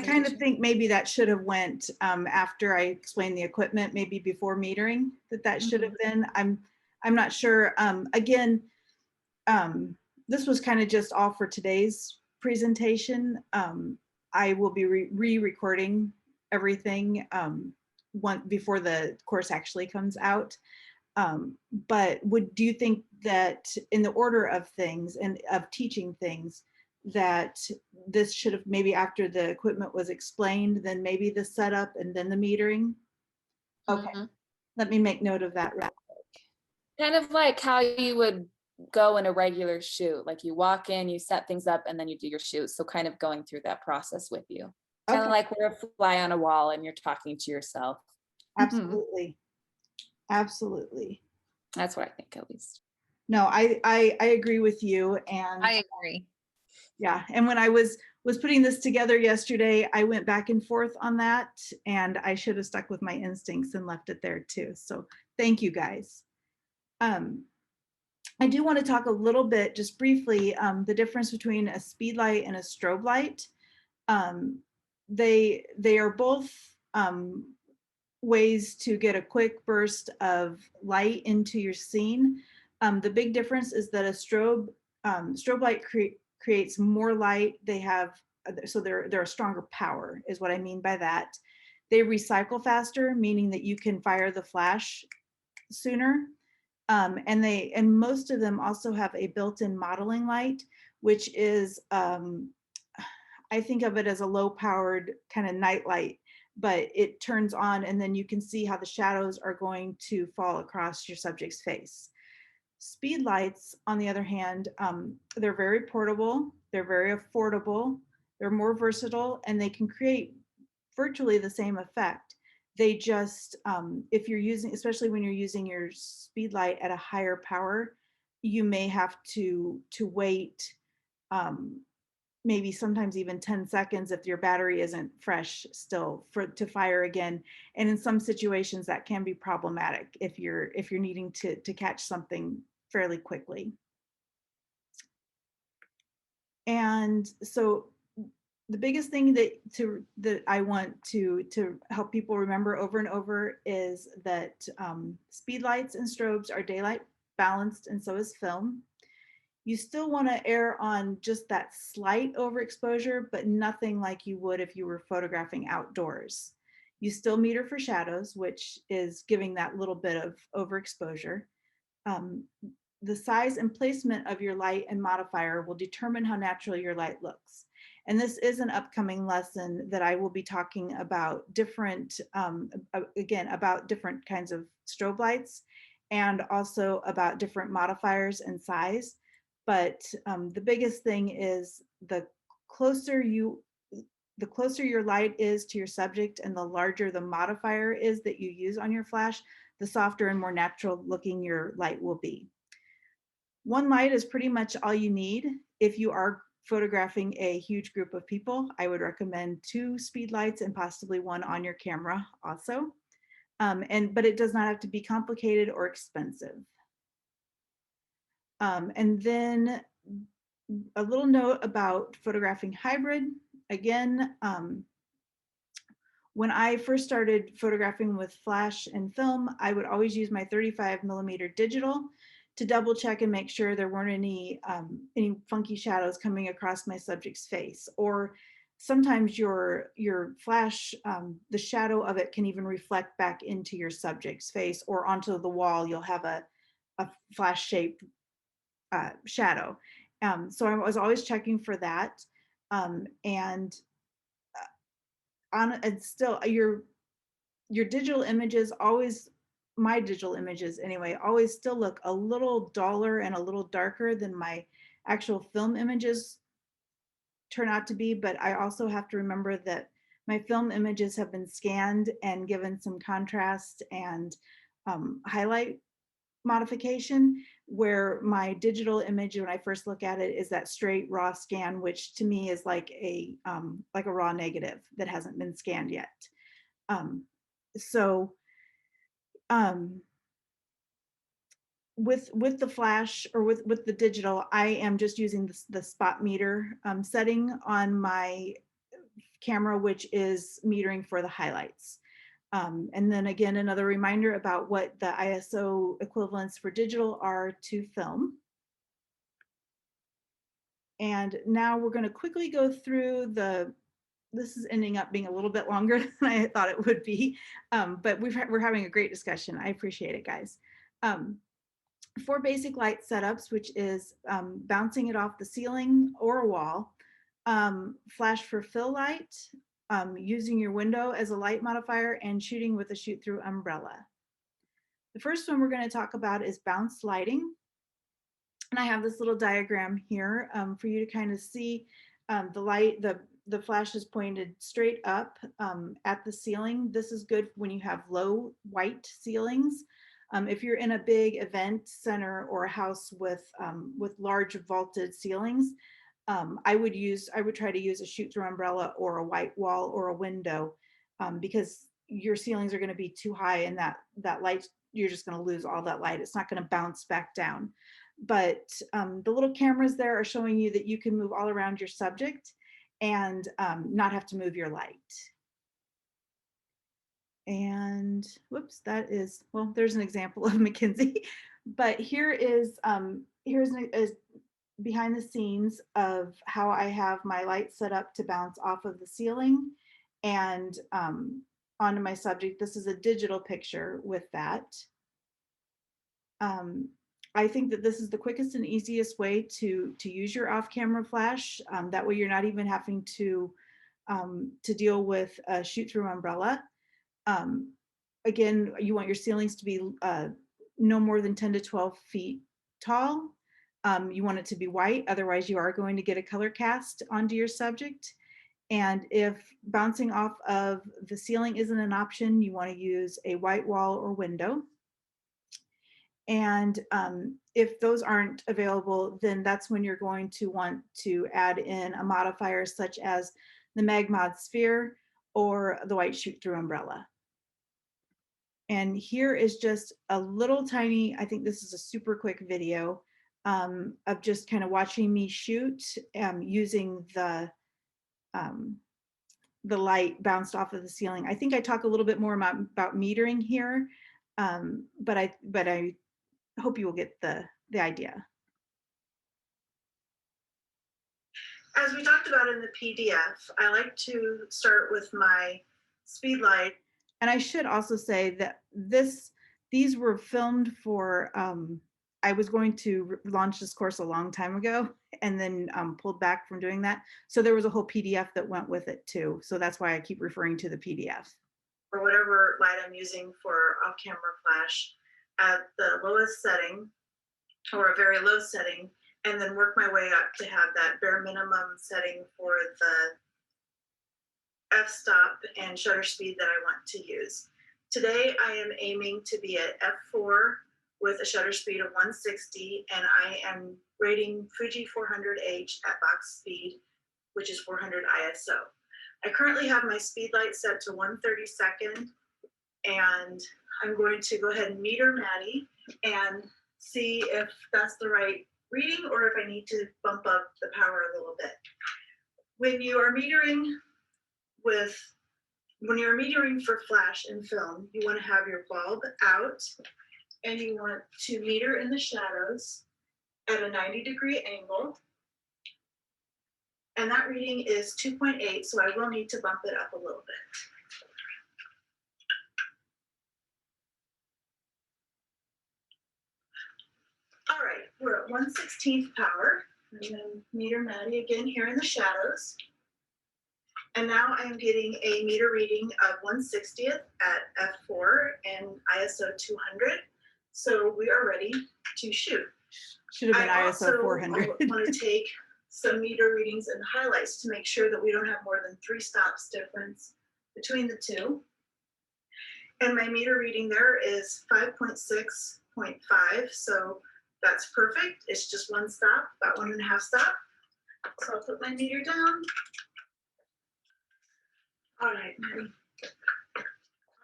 presentation? think maybe that should have went after I explained the equipment, maybe before metering, that should have been. I'm not sure. Again, this was kind of just all for today's presentation. I will be re-recording everything before the course actually comes out. But do you think that in the order of things and of teaching things, that this should have maybe after the equipment was explained, then maybe the setup and then the metering? Okay, let me make note of that. Kind of like how you would go in a regular shoot, like you walk in, you set things up, and then you do your shoot. So kind of going through that process with you. Kind of Okay. like we're a fly on a wall and you're talking to yourself. Absolutely. Absolutely. That's what I think, at least. No, I agree with you. And I agree. yeah, and when I was putting this together yesterday, I went back and forth on that, and I should have stuck with my instincts and left it there too. So thank you guys. I do want to talk a little bit, just briefly, the difference between a speed light and a strobe light. Um, they are both ways to get a quick burst of light into your scene. The big difference is that a strobe light creates more light. They have, so they're a stronger power is what I mean by that. They recycle faster, meaning that you can fire the flash sooner. And most of them also have a built-in modeling light, which is, I think of it as a low-powered kind of night light, but it turns on and then you can see how the shadows are going to fall across your subject's face. Speed lights, on the other hand, they're very portable, they're very affordable, they're more versatile, and they can create virtually the same effect. They just, if you're using, especially when you're using your speed light at a higher power, you may have to wait, maybe sometimes even 10 seconds if your battery isn't fresh still to fire again. And in some situations that can be problematic if you're needing to catch something fairly quickly. And so the biggest thing that I want to help people remember over and over is that speed lights and strobes are daylight balanced, and so is film. You still want to err on just that slight overexposure, but nothing like you would if you were photographing outdoors. You still meter for shadows, which is giving that little bit of overexposure. The size and placement of your light and modifier will determine how natural your light looks. And this is an upcoming lesson that I will be talking about different, again, about different kinds of strobe lights and also about different modifiers and size. But the biggest thing is the closer your light is to your subject and the larger the modifier is that you use on your flash, the softer and more natural looking your light will be. One light is pretty much all you need. If you are photographing a huge group of people, I would recommend 2 speed lights and possibly 1 on your camera also. But it does not have to be complicated or expensive. And then a little note about photographing hybrid. Again, when I first started photographing with flash and film, I would always use my 35mm digital to double check and make sure there weren't any funky shadows coming across my subject's face. Or sometimes your flash, the shadow of it can even reflect back into your subject's face, or onto the wall, you'll have a flash shaped shadow. So I was always checking for that. And still your digital images always, my digital images anyway, always still look a little duller and a little darker than my actual film images turn out to be. But I also have to remember that my film images have been scanned and given some contrast and highlight modification, where my digital image, when I first look at it, is that straight raw scan, which to me is like a raw negative that hasn't been scanned yet. So with the flash, or with the digital, I am just using the spot meter setting on my camera, which is metering for the highlights. And then again, another reminder about what the ISO equivalents for digital are to film. And now we're going to quickly go through this is ending up being a little bit longer than I thought it would be, but we're having a great discussion. I appreciate it, guys. 4 basic light setups, which is bouncing it off the ceiling or a wall, flash for fill light, using your window as a light modifier, and shooting with a shoot-through umbrella. The first one we're going to talk about is bounce lighting. And I have this little diagram here for you to kind of see the light, the flash is pointed straight up at the ceiling. This is good when you have low white ceilings. If you're in a big event center or a house with large vaulted ceilings, I would try to use a shoot-through umbrella or a white wall or a window, because your ceilings are going to be too high, and that light, you're just going to lose all that light. It's not going to bounce back down. but the little cameras there are showing you that you can move all around your subject and not have to move your light. And whoops, that is, well, there's an example of Mackenzie, but here is, here's a behind the scenes of how I have my light set up to bounce off of the ceiling and onto my subject. This is a digital picture with that. I think that this is the quickest and easiest way to use your off-camera flash. That way you're not even having to deal with a shoot-through umbrella. Again, you want your ceilings to be no more than 10 to 12 feet tall. You want it to be white, otherwise you are going to get a color cast onto your subject. And if bouncing off of the ceiling isn't an option, you want to use a white wall or window. And if those aren't available, then that's when you're going to want to add in a modifier such as the MagMod sphere or the white shoot-through umbrella. And here is just a little tiny, I think this is a super quick video of just kind of watching me shoot using the light bounced off of the ceiling. I think I talk a little bit more about metering here, but I hope you will get the idea. As we talked about in the PDF, I like to start with my speed light. And I should also say that these were filmed for, I was going to launch this course a long time ago and then pulled back from doing that. So there was a whole PDF that went with it too. So that's why I keep referring to the PDF. Or whatever light I'm using for off-camera flash at the lowest setting or a very low setting, and then work my way up to have that bare minimum setting for the f-stop and shutter speed that I want to use. Today, I am aiming to be at f4 with a shutter speed of 160, and I am rating Fuji 400H at box speed, which is 400 ISO. I currently have my speed light set to 1/32, and I'm going to go ahead and meter Maddie and see if that's the right reading or if I need to bump up the power a little bit. When you are metering for flash and film, you want to have your bulb out and you want to meter in the shadows at a 90-degree angle. And that reading is 2.8, so I will need to bump it up a little bit. All right, we're at 1/16 power. I'm going to meter Maddie again here in the shadows. And now I'm getting a meter reading of 1/60th at f4 and ISO 200. So we are ready to shoot. Should have been ISO 400. I want to take some meter readings and highlights to make sure that we don't have more than 3 stops difference between the two. And my meter reading there is 5.6.5. So that's perfect. It's just 1 stop, about 1.5 stop. So I'll put my meter down. All right, Maddie.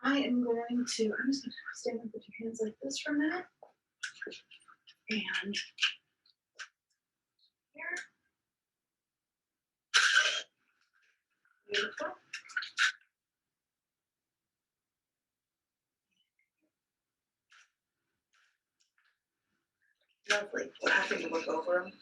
I am going to, I'm just going to stand up with your hands like this for a minute. And here. Beautiful. Lovely. We're having to look over them.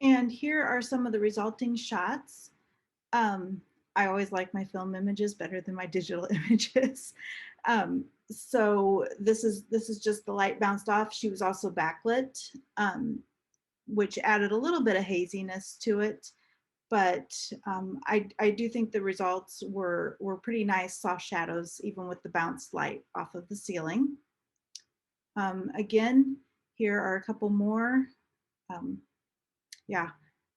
And here are some of the resulting shots. I always like my film images better than my digital images. So this is just the light bounced off. She was also backlit, which added a little bit of haziness to it. But I do think the results were pretty nice soft shadows, even with the bounced light off of the ceiling. Again, here are a couple more. Yeah,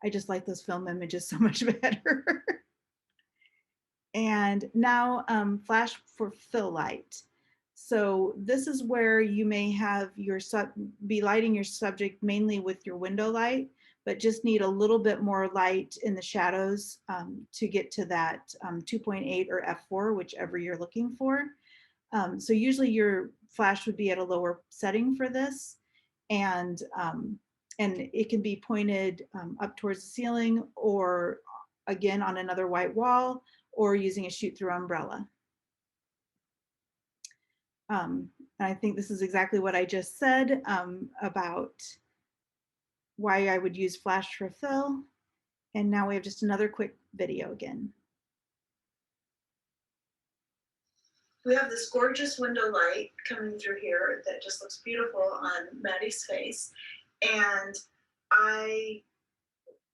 I just like those film images so much better. And now flash for fill light. So this is where you may have your be lighting your subject mainly with your window light, but just need a little bit more light in the shadows to get to that 2.8 or f4, whichever you're looking for. So usually your flash would be at a lower setting for this, and it can be pointed up towards the ceiling, or again on another white wall, or using a shoot through umbrella. And I think this is exactly what I just said about why I would use flash for fill. And now we have just another quick video again. We have this gorgeous window light coming through here that just looks beautiful on Maddie's face. And I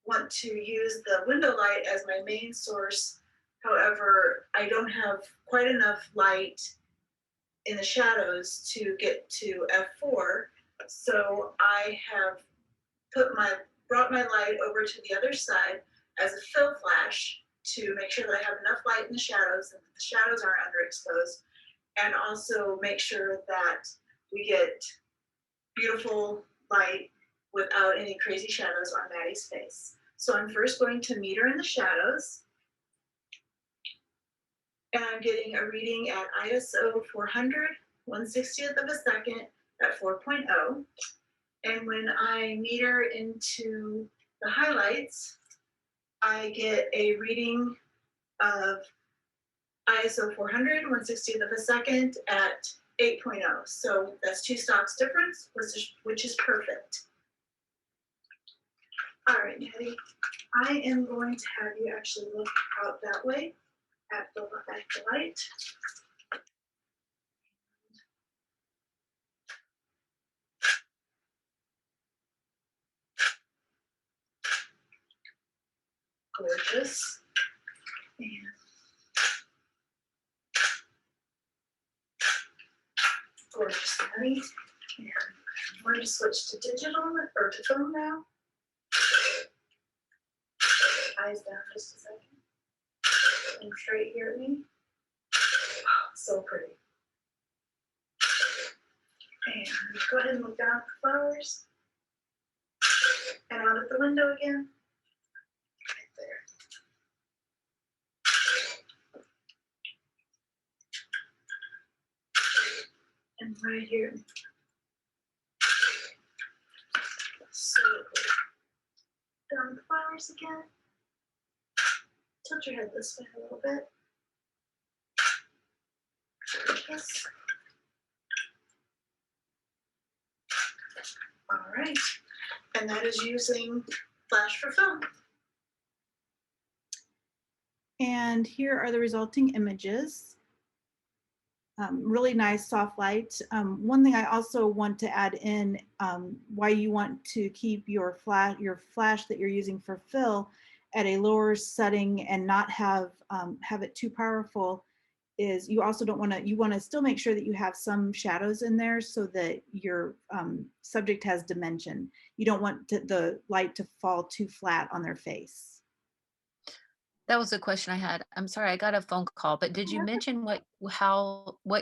want to use the window light as my main source. However, I don't have quite enough light in the shadows to get to f4. So I have brought my light over to the other side as a fill flash to make sure that I have enough light in the shadows and that the shadows aren't underexposed, and also make sure that we get beautiful light without any crazy shadows on Maddie's face. So I'm first going to meter in the shadows, and I'm getting a reading at ISO 400, 1/60th of a second at 4.0. And when I meter into the highlights, I get a reading of ISO 400, 1/60th of a second at 8.0. So that's 2 stops difference, which is perfect. All right, Maddie, I am going to have you actually look out that way at the light. Gorgeous. And gorgeous, Maddie. And I'm going to switch to digital or to film now. Eyes down just a second. And straight here at me. Oh, so pretty. And go ahead and look down at the flowers. And out at the window again. Right there. And right here. So down the flowers again. Tilt your head this way a little bit. Yes. All right. And that is using flash for film. And here are the resulting images. Really nice soft light. One thing I also want to add in why you want to keep your flash that you're using for fill at a lower setting and not have it too powerful is you also don't want to, you want to still make sure that you have some shadows in there so that your subject has dimension. You don't want the light to fall too flat on their face. That was a question I had. I'm sorry, I got a phone call, but did you mention what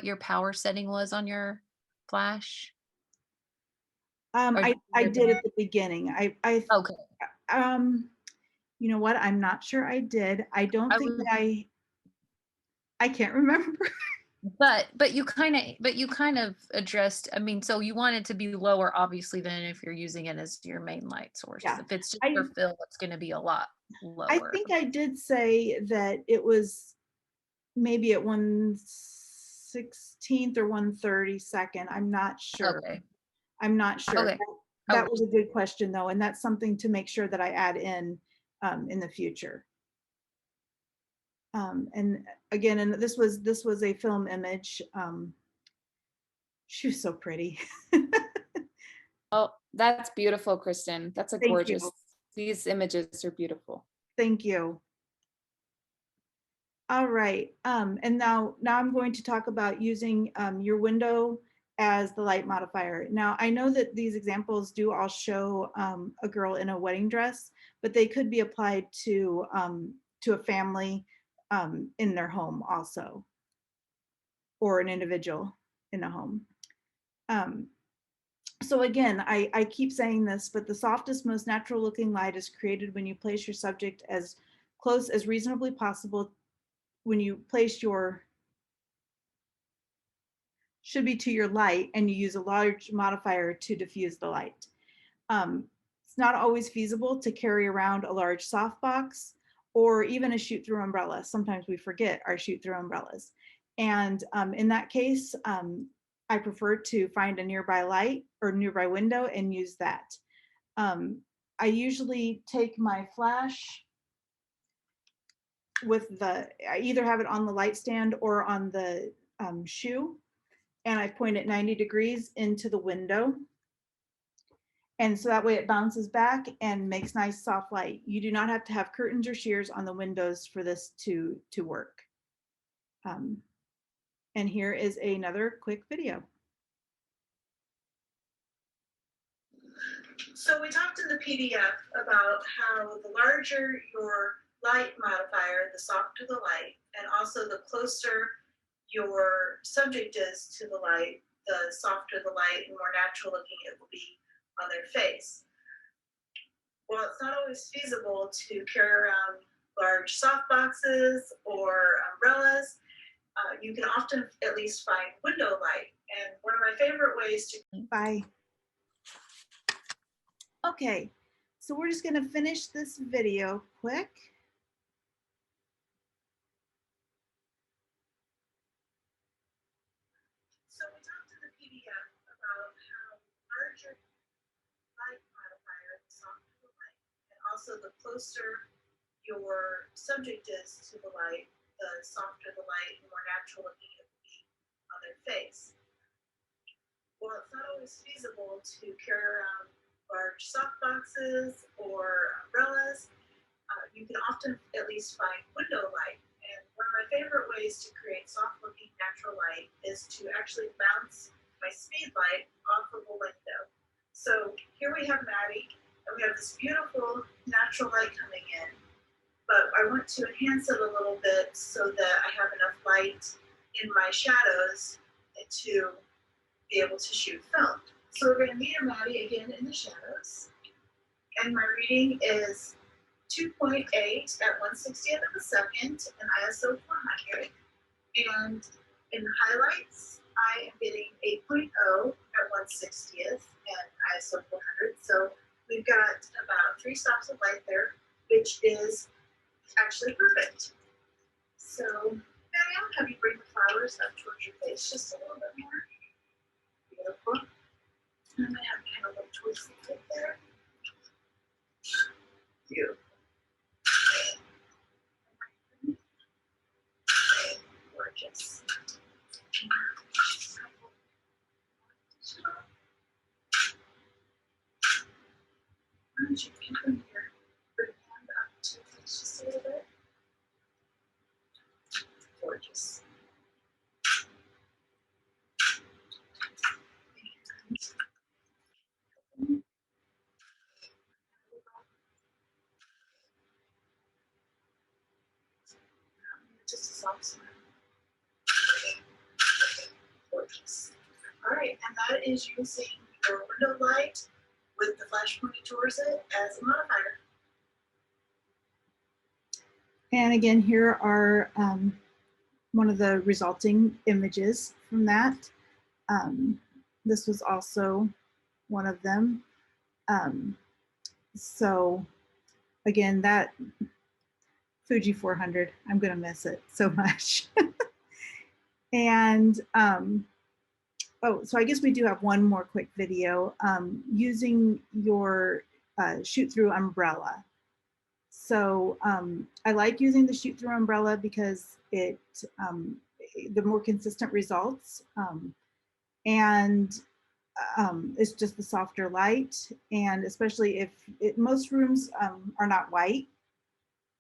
your power setting was on your flash? I did at the beginning. Okay. You know what? I'm not sure I did. I don't I think was- that I can't remember. But you kind of addressed, I mean, so you want it to be lower obviously than if you're using it as your main light source. Yeah. If it's just for fill, it's going to be a lot lower. I think I did say that it was maybe at 1/16 or 1/32. I'm not sure. Okay. I'm not sure. Okay. That was a good question though, and that's something to make sure that I add in the future. And again, and this was a film image. She was so pretty. Oh, that's beautiful, Kristen. That's a Thank you. gorgeous. These images are beautiful. Thank you. All right, and now I'm going to talk about using your window as the light modifier. Now, I know that these examples do all show a girl in a wedding dress, but they could be applied to a family in their home also, or an individual in a home. So again, I keep saying this, but the softest, most natural looking light is created when you place your subject as close as reasonably possible. When you place your should be to your light and you use a large modifier to diffuse the light. It's not always feasible to carry around a large softbox or even a shoot-through umbrella. Sometimes we forget our shoot-through umbrellas. And in that case, I prefer to find a nearby light or nearby window and use that. I usually take my flash with I either have it on the light stand or on the shoe, and I point it 90 degrees into the window. And so that way it bounces back and makes nice soft light. You do not have to have curtains or shears on the windows for this to work. And here is another quick video. So we talked in the PDF about how the larger your light modifier, the softer the light, and also the closer your subject is to the light, the softer the light and more natural looking it will be on their face. Well, it's not always feasible to carry around large soft boxes or umbrellas. You can often at least find window light. And one of my favorite ways to Bye. Okay, so we're just gonna finish this video quick. So we talked in the PDF about how larger light modifier, the softer the light, and also the closer your subject is to the light, the softer the light, the more natural looking it will be on their face. Well, it's not always feasible to carry around large soft boxes or umbrellas. You can often at least find window light. And one of my favorite ways to create soft looking natural light is to actually bounce my speed light off of a window. So here we have Maddie, and we have this beautiful natural light coming in, but I want to enhance it a little bit so that I have enough light in my shadows to be able to shoot film. So we're going to meter Maddie again in the shadows, and my reading is 2.8 at 1/60th of a second and ISO 400. And in highlights, I am getting 8.0 at 1/60th and ISO 400. So we've got about 3 stops of light there, which is actually perfect. So, Maddie, I'll have you bring the flowers up towards your face just a little bit more. Beautiful. I'm going to have kind of look towards the tip there. Beautiful. Gorgeous. Why don't you come from here? Bring your hand up to the face just a little bit. Gorgeous. Just a soft smile. Gorgeous. All right, and that is using your window light with the flash pointing towards it as a modifier. And again, here are one of the resulting images from that. This was also one of them. So again, that Fuji 400, I'm gonna miss it so much. And oh, so I guess we do have one more quick video using your shoot-through umbrella. So I like using the shoot-through umbrella because it the more consistent results, and it's just the softer light, and especially if most rooms are not white.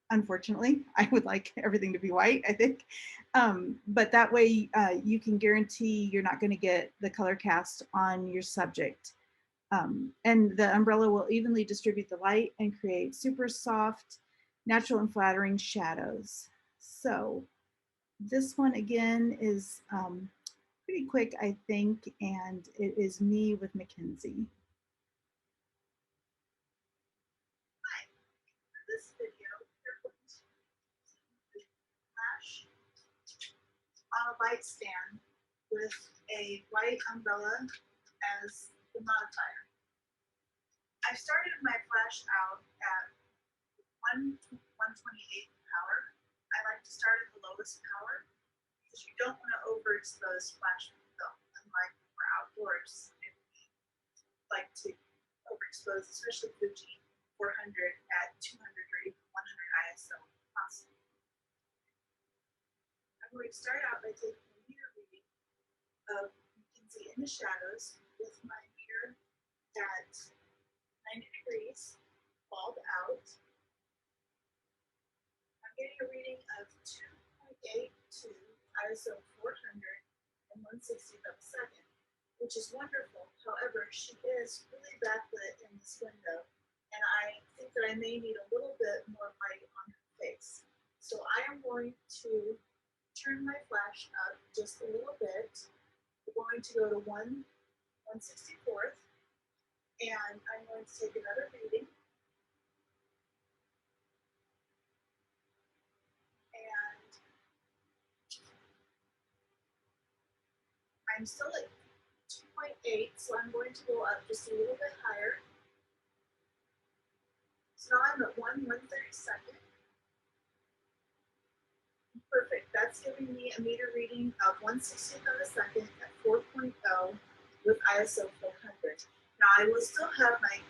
Unfortunately, I would like everything to be white, I think. But that way you can guarantee you're not going to get the color cast on your subject. And the umbrella will evenly distribute the light and create super soft, natural and flattering shadows. So this one again is pretty quick, I think, and it is me with Mackenzie. Hi, in this video, we're going to flash on a light stand with a white umbrella as the modifier. I started my flash out at 1/128th power. I like to start at the lowest power because you don't want to overexpose flash film. Unlike when we're outdoors, and we like to overexpose, especially Fuji 400 at 200 or even 100 ISO possible. I'm going to start out by taking a meter reading of Mackenzie in the shadows with my meter at 90 degrees, bulb out. I'm getting a reading of 2.82 ISO 400 and 1/60th of a second, which is wonderful. However, she is really backlit in this window, and I think that I may need a little bit more light on her face. So I am going to turn my flash up just a little bit. We're going to go to 1/164th, and I'm going to take another reading. And I'm still at 2.8, so I'm going to go up just a little bit higher. So now I'm at 1/132nd. Perfect. That's giving me a meter reading of 1/60th of a second at 4.0 with ISO 400. Now I will still have my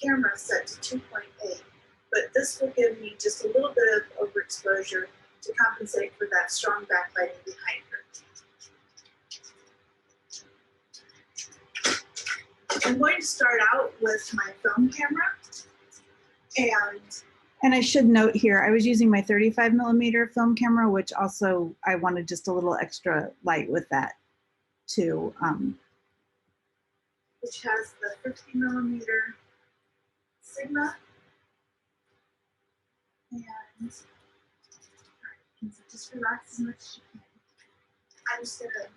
camera set to 2.8, but this will give me just a little bit of overexposure to compensate for that strong backlighting behind her. I'm going to start out with my film camera, and I should note here, I was using my 35mm film camera, which also I wanted just a little extra light with that too, which has the 50mm Sigma, and just relax as much as you can. I'm just gonna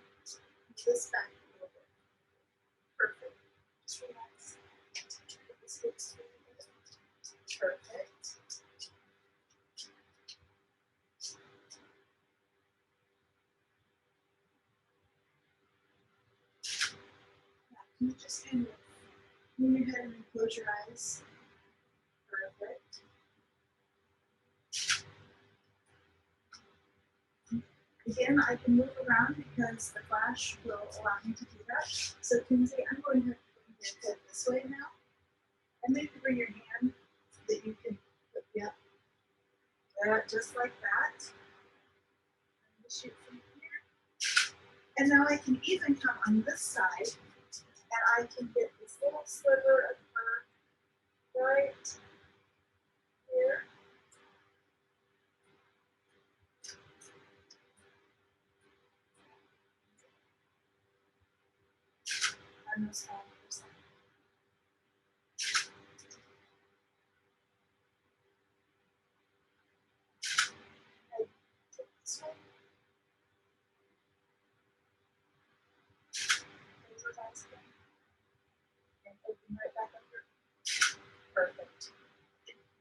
put this back a little bit. Perfect. Just relax. This looks really good. Perfect. Now, can you just kind of move your head and close your eyes? Perfect. Again, I can move around because the flash will allow me to do that. So Kinsey, I'm going to bring your head this way now. And maybe bring your hand so that you can, yep, just like that. Shoot from here. And now I can even come on this side and I can get this little sliver of her right here. Almost 100%. I take this one. Over that skin. And open right back under. Perfect.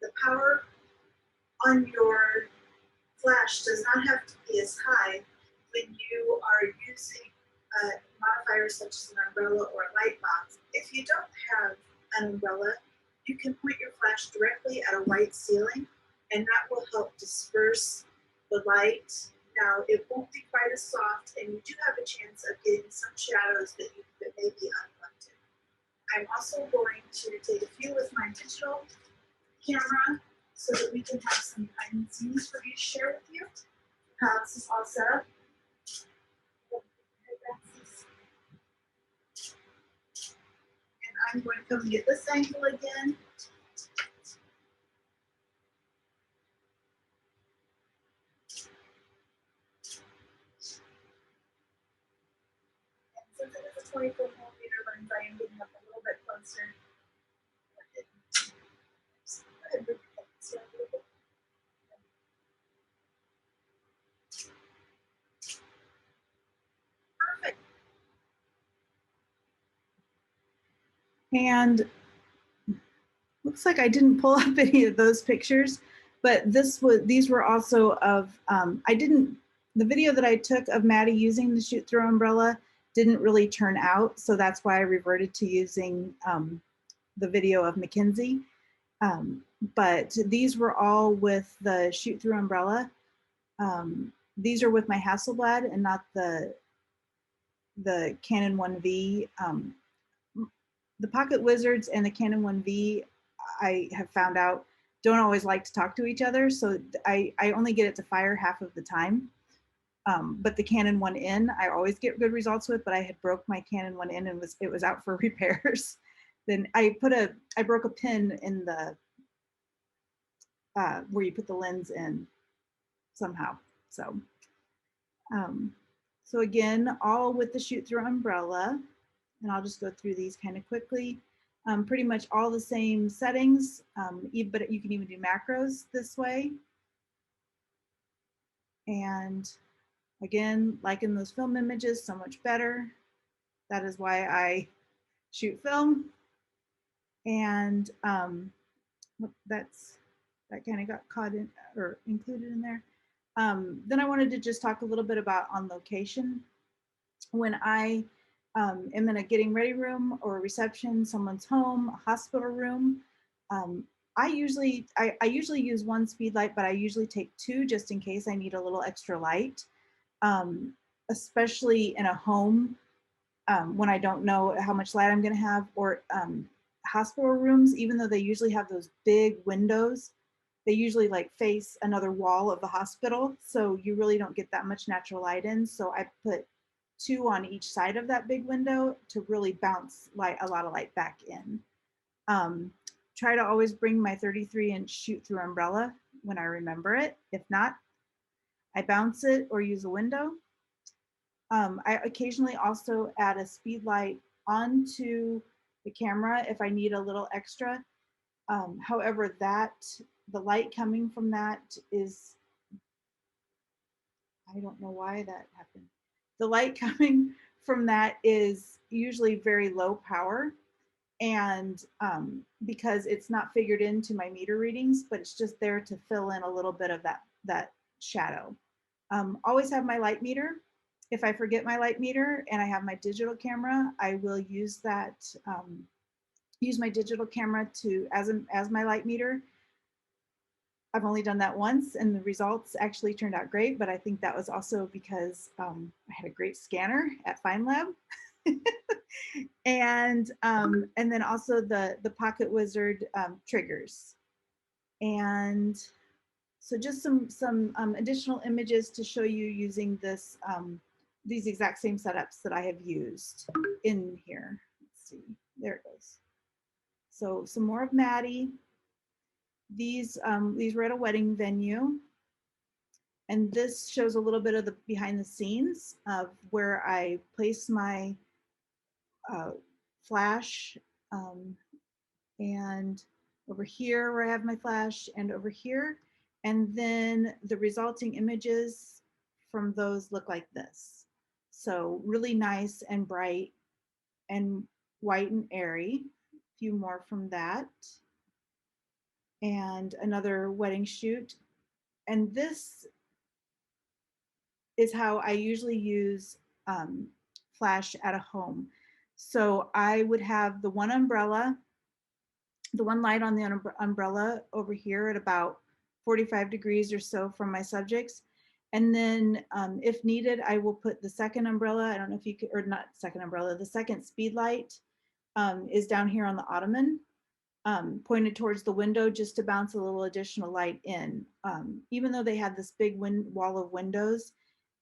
The power on your flash does not have to be as high when you are using modifiers such as an umbrella or a light box. If you don't have an umbrella, you can point your flash directly at a white ceiling, and that will help disperse the light. Now, it won't be quite as soft, and you do have a chance of getting some shadows that may be unwanted. I'm also going to take a few with my digital camera so that we can have some behind the scenes for me to share with you how this is all set up. And I'm going to come and get this angle again. 24 millimeter lens. I am getting up a little bit closer. Perfect. And looks like I didn't pull up any of those pictures, but these were also of, the video that I took of Maddie using the shoot through umbrella didn't really turn out. So that's why I reverted to using the video of Mackenzie. But these were all with the shoot through umbrella. These are with my Hasselblad and not the Canon 1V. The Pocket Wizards and the Canon 1V, I have found out, don't always like to talk to each other. So I only get it to fire half of the time. But the Canon 1N, I always get good results with, but I had broke my Canon 1N and it was out for repairs. Then I broke a pin in the, where you put the lens in somehow. So, so again, all with the shoot through umbrella, and I'll just go through these kind of quickly. Pretty much all the same settings, but you can even do macros this way. And again, liking those film images so much better. That is why I shoot film. And that kind of got caught in or included in there. Then I wanted to just talk a little bit about on location. When I am in a getting ready room or a reception, someone's home, a hospital room, I usually use one speed light, but I usually take two just in case I need a little extra light, especially in a home when I don't know how much light I'm going to have, or hospital rooms, even though they usually have those big windows, they usually like face another wall of the hospital. So you really don't get that much natural light in. So I put two on each side of that big window to really bounce a lot of light back in. Try to always bring my 33-inch shoot through umbrella when I remember it. If not, I bounce it or use a window. I occasionally also add a speed light onto the camera if I need a little extra. However, the light coming from that is, I don't know why that happened. The light coming from that is usually very low power, and because it's not figured into my meter readings, but it's just there to fill in a little bit of that shadow. Always have my light meter. If I forget my light meter and I have my digital camera, I will use that, use my digital camera as my light meter. I've only done that once and the results actually turned out great, but I think that was also because I had a great scanner at FineLab. And then also the Pocket Wizard triggers. And so just some additional images to show you using these exact same setups that I have used in here. Let's see, there it goes. So some more of Maddie. These were at a wedding venue. And this shows a little bit of the behind the scenes of where I place my flash, and over here where I have my flash, and over here. And then the resulting images from those look like this. So really nice and bright and white and airy. A few more from that. And another wedding shoot. And this is how I usually use flash at a home. So I would have the one umbrella, the one light on the umbrella over here at about 45 degrees or so from my subjects. And then if needed, I will put the second umbrella. I don't know if you could, or not second umbrella, the second speed light is down here on the ottoman, pointed towards the window just to bounce a little additional light in. Even though they had this big wall of windows,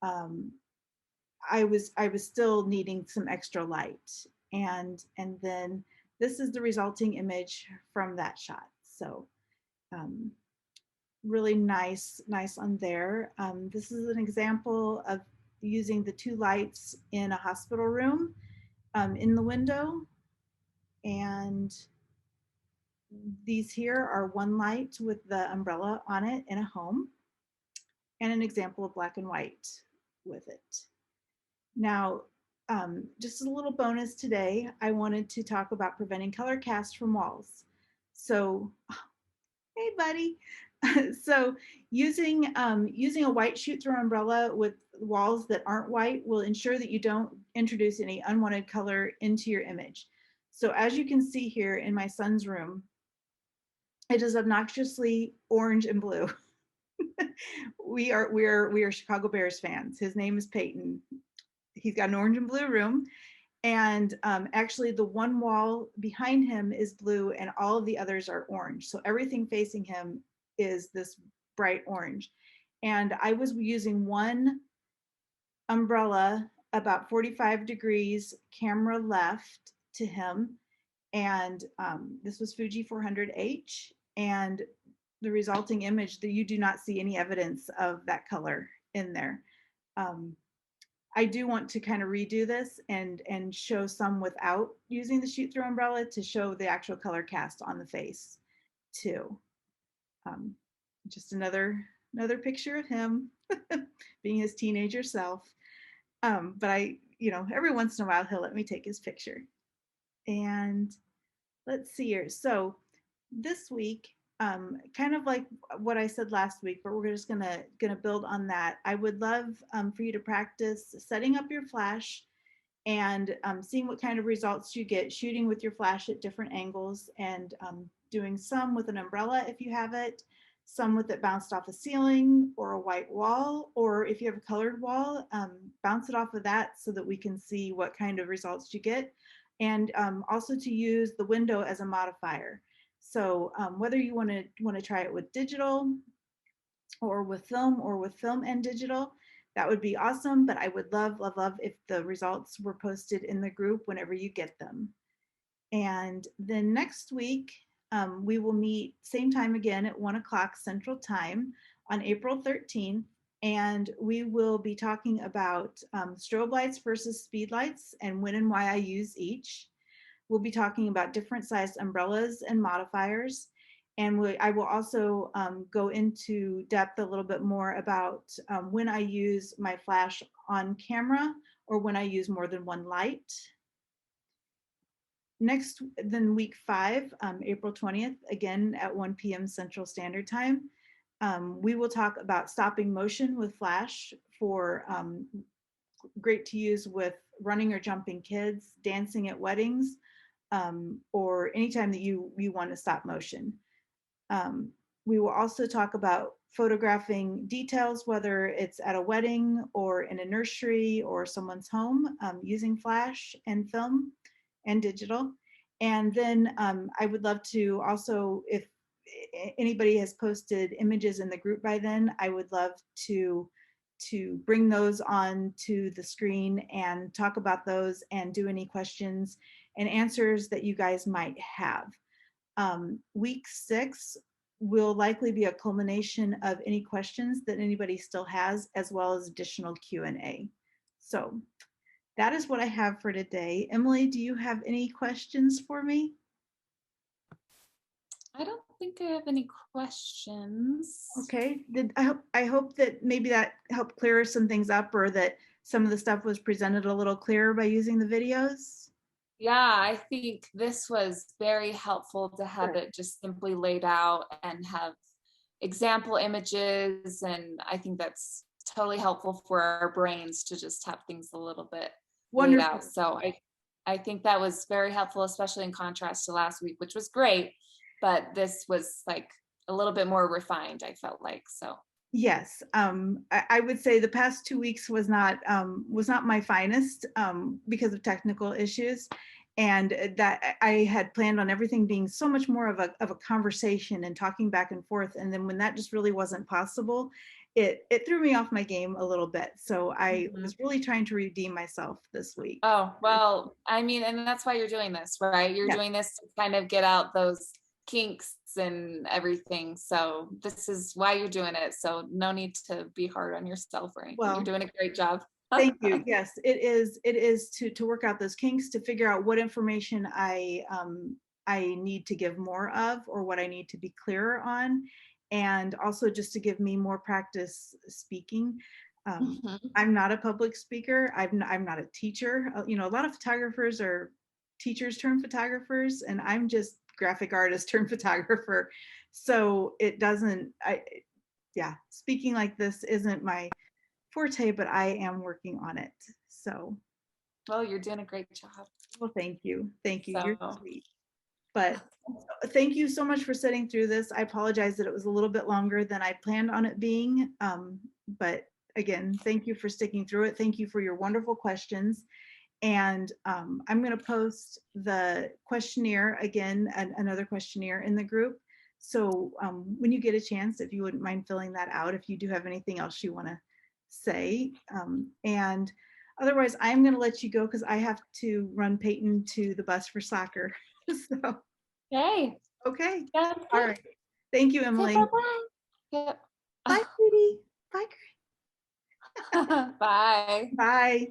I was still needing some extra light. And then this is the resulting image from that shot. So really nice on there. This is an example of using the two lights in a hospital room. in the window. And these here are one light with the umbrella on it in a home, and an example of black and white with it. Now, just a little bonus today, I wanted to talk about preventing color cast from walls. So, hey buddy. So using a white shoot-through umbrella with walls that aren't white will ensure that you don't introduce any unwanted color into your image. So as you can see here in my son's room, it is obnoxiously orange and blue. we are Chicago Bears fans. His name is Peyton. He's got an orange and blue room. And actually the one wall behind him is blue and all of the others are orange. So everything facing him is this bright orange. And I was using one umbrella about 45 degrees camera left to him. And this was Fuji 400H. And the resulting image, that you do not see any evidence of that color in there. I do want to kind of redo this and show some without using the shoot through umbrella to show the actual color cast on the face too. Just another picture of him being his teenager self. But I, every once in a while he'll let me take his picture. And let's see here. So this week, kind of like what I said last week, but we're just gonna build on that. I would love for you to practice setting up your flash and seeing what kind of results you get shooting with your flash at different angles, and doing some with an umbrella if you have it, some with it bounced off a ceiling or a white wall, or if you have a colored wall, bounce it off of that so that we can see what kind of results you get. And also to use the window as a modifier. So whether you want to try it with digital or with film and digital, that would be awesome. But I would love if the results were posted in the group whenever you get them. And then next week, we will meet same time again at 1 o'clock Central Time on April 13th. And we will be talking about strobe lights versus speed lights and when and why I use each. We'll be talking about different sized umbrellas and modifiers. And I will also go into depth a little bit more about when I use my flash on camera or when I use more than one light. Next, then week 5, April 20th, again at 1 p.m. Central Standard Time, we will talk about stopping motion with flash for great to use with running or jumping kids, dancing at weddings, or anytime that you want to stop motion. We will also talk about photographing details, whether it's at a wedding or in a nursery or someone's home, using flash and film and digital. And then I would love to also, if anybody has posted images in the group by then, I would love to bring those on to the screen and talk about those and do any questions and answers that you guys might have. Week 6 will likely be a culmination of any questions that anybody still has, as well as additional Q&A. So that is what I have for today. Emily, do you have any questions for me? I don't think I have any questions. Okay. I hope that maybe that helped clear some things up, or that some of the stuff was presented a little clearer by using the videos. Yeah, I think this was very helpful to have it just simply laid out and have example images. And I think that's totally helpful for our brains to just have things a little bit laid out. So I think that was very helpful, especially in contrast to last week, which was great. But this was like a little bit more refined, I felt like. So yes, I would say the past 2 weeks was not my finest because of technical issues, and that I had planned on everything being so much more of a conversation and talking back and forth, and then when that just really wasn't possible, it threw me off my game a little bit. So I was really trying to redeem myself this week. Oh, well, I mean, and that's why you're doing this, right? You're doing this to kind of get out those kinks and everything. So this is why you're doing it. So no need to be hard on yourself or anything. You're doing a great job. Thank you. Yes, it is to work out those kinks, to figure out what information I need to give more of, or what I need to be clearer on, and also just to give me more practice speaking. Mhm. I'm not a public speaker. I'm not a teacher. You know, a lot of photographers are teachers turned photographers, and I'm just graphic artist turned photographer. So it doesn't, yeah, speaking like this isn't my forte, but I am working on it. So, Well, you're doing a great job. well, thank you. Thank you. You're So, sweet. But thank you so much for sitting through this. I apologize that it was a little bit longer than I planned on it being. But again, thank you for sticking through it. Thank you for your wonderful questions. And I'm going to post the questionnaire again, another questionnaire in the group. So when you get a chance, if you wouldn't mind filling that out, if you do have anything else you want to say. And otherwise, I'm going to let you go because I have to run Peyton to the bus for soccer. So, okay. okay. That's All it. right. Thank you, Say Emily. bye-bye. Yep. Bye, sweetie. Bye. Bye. Bye.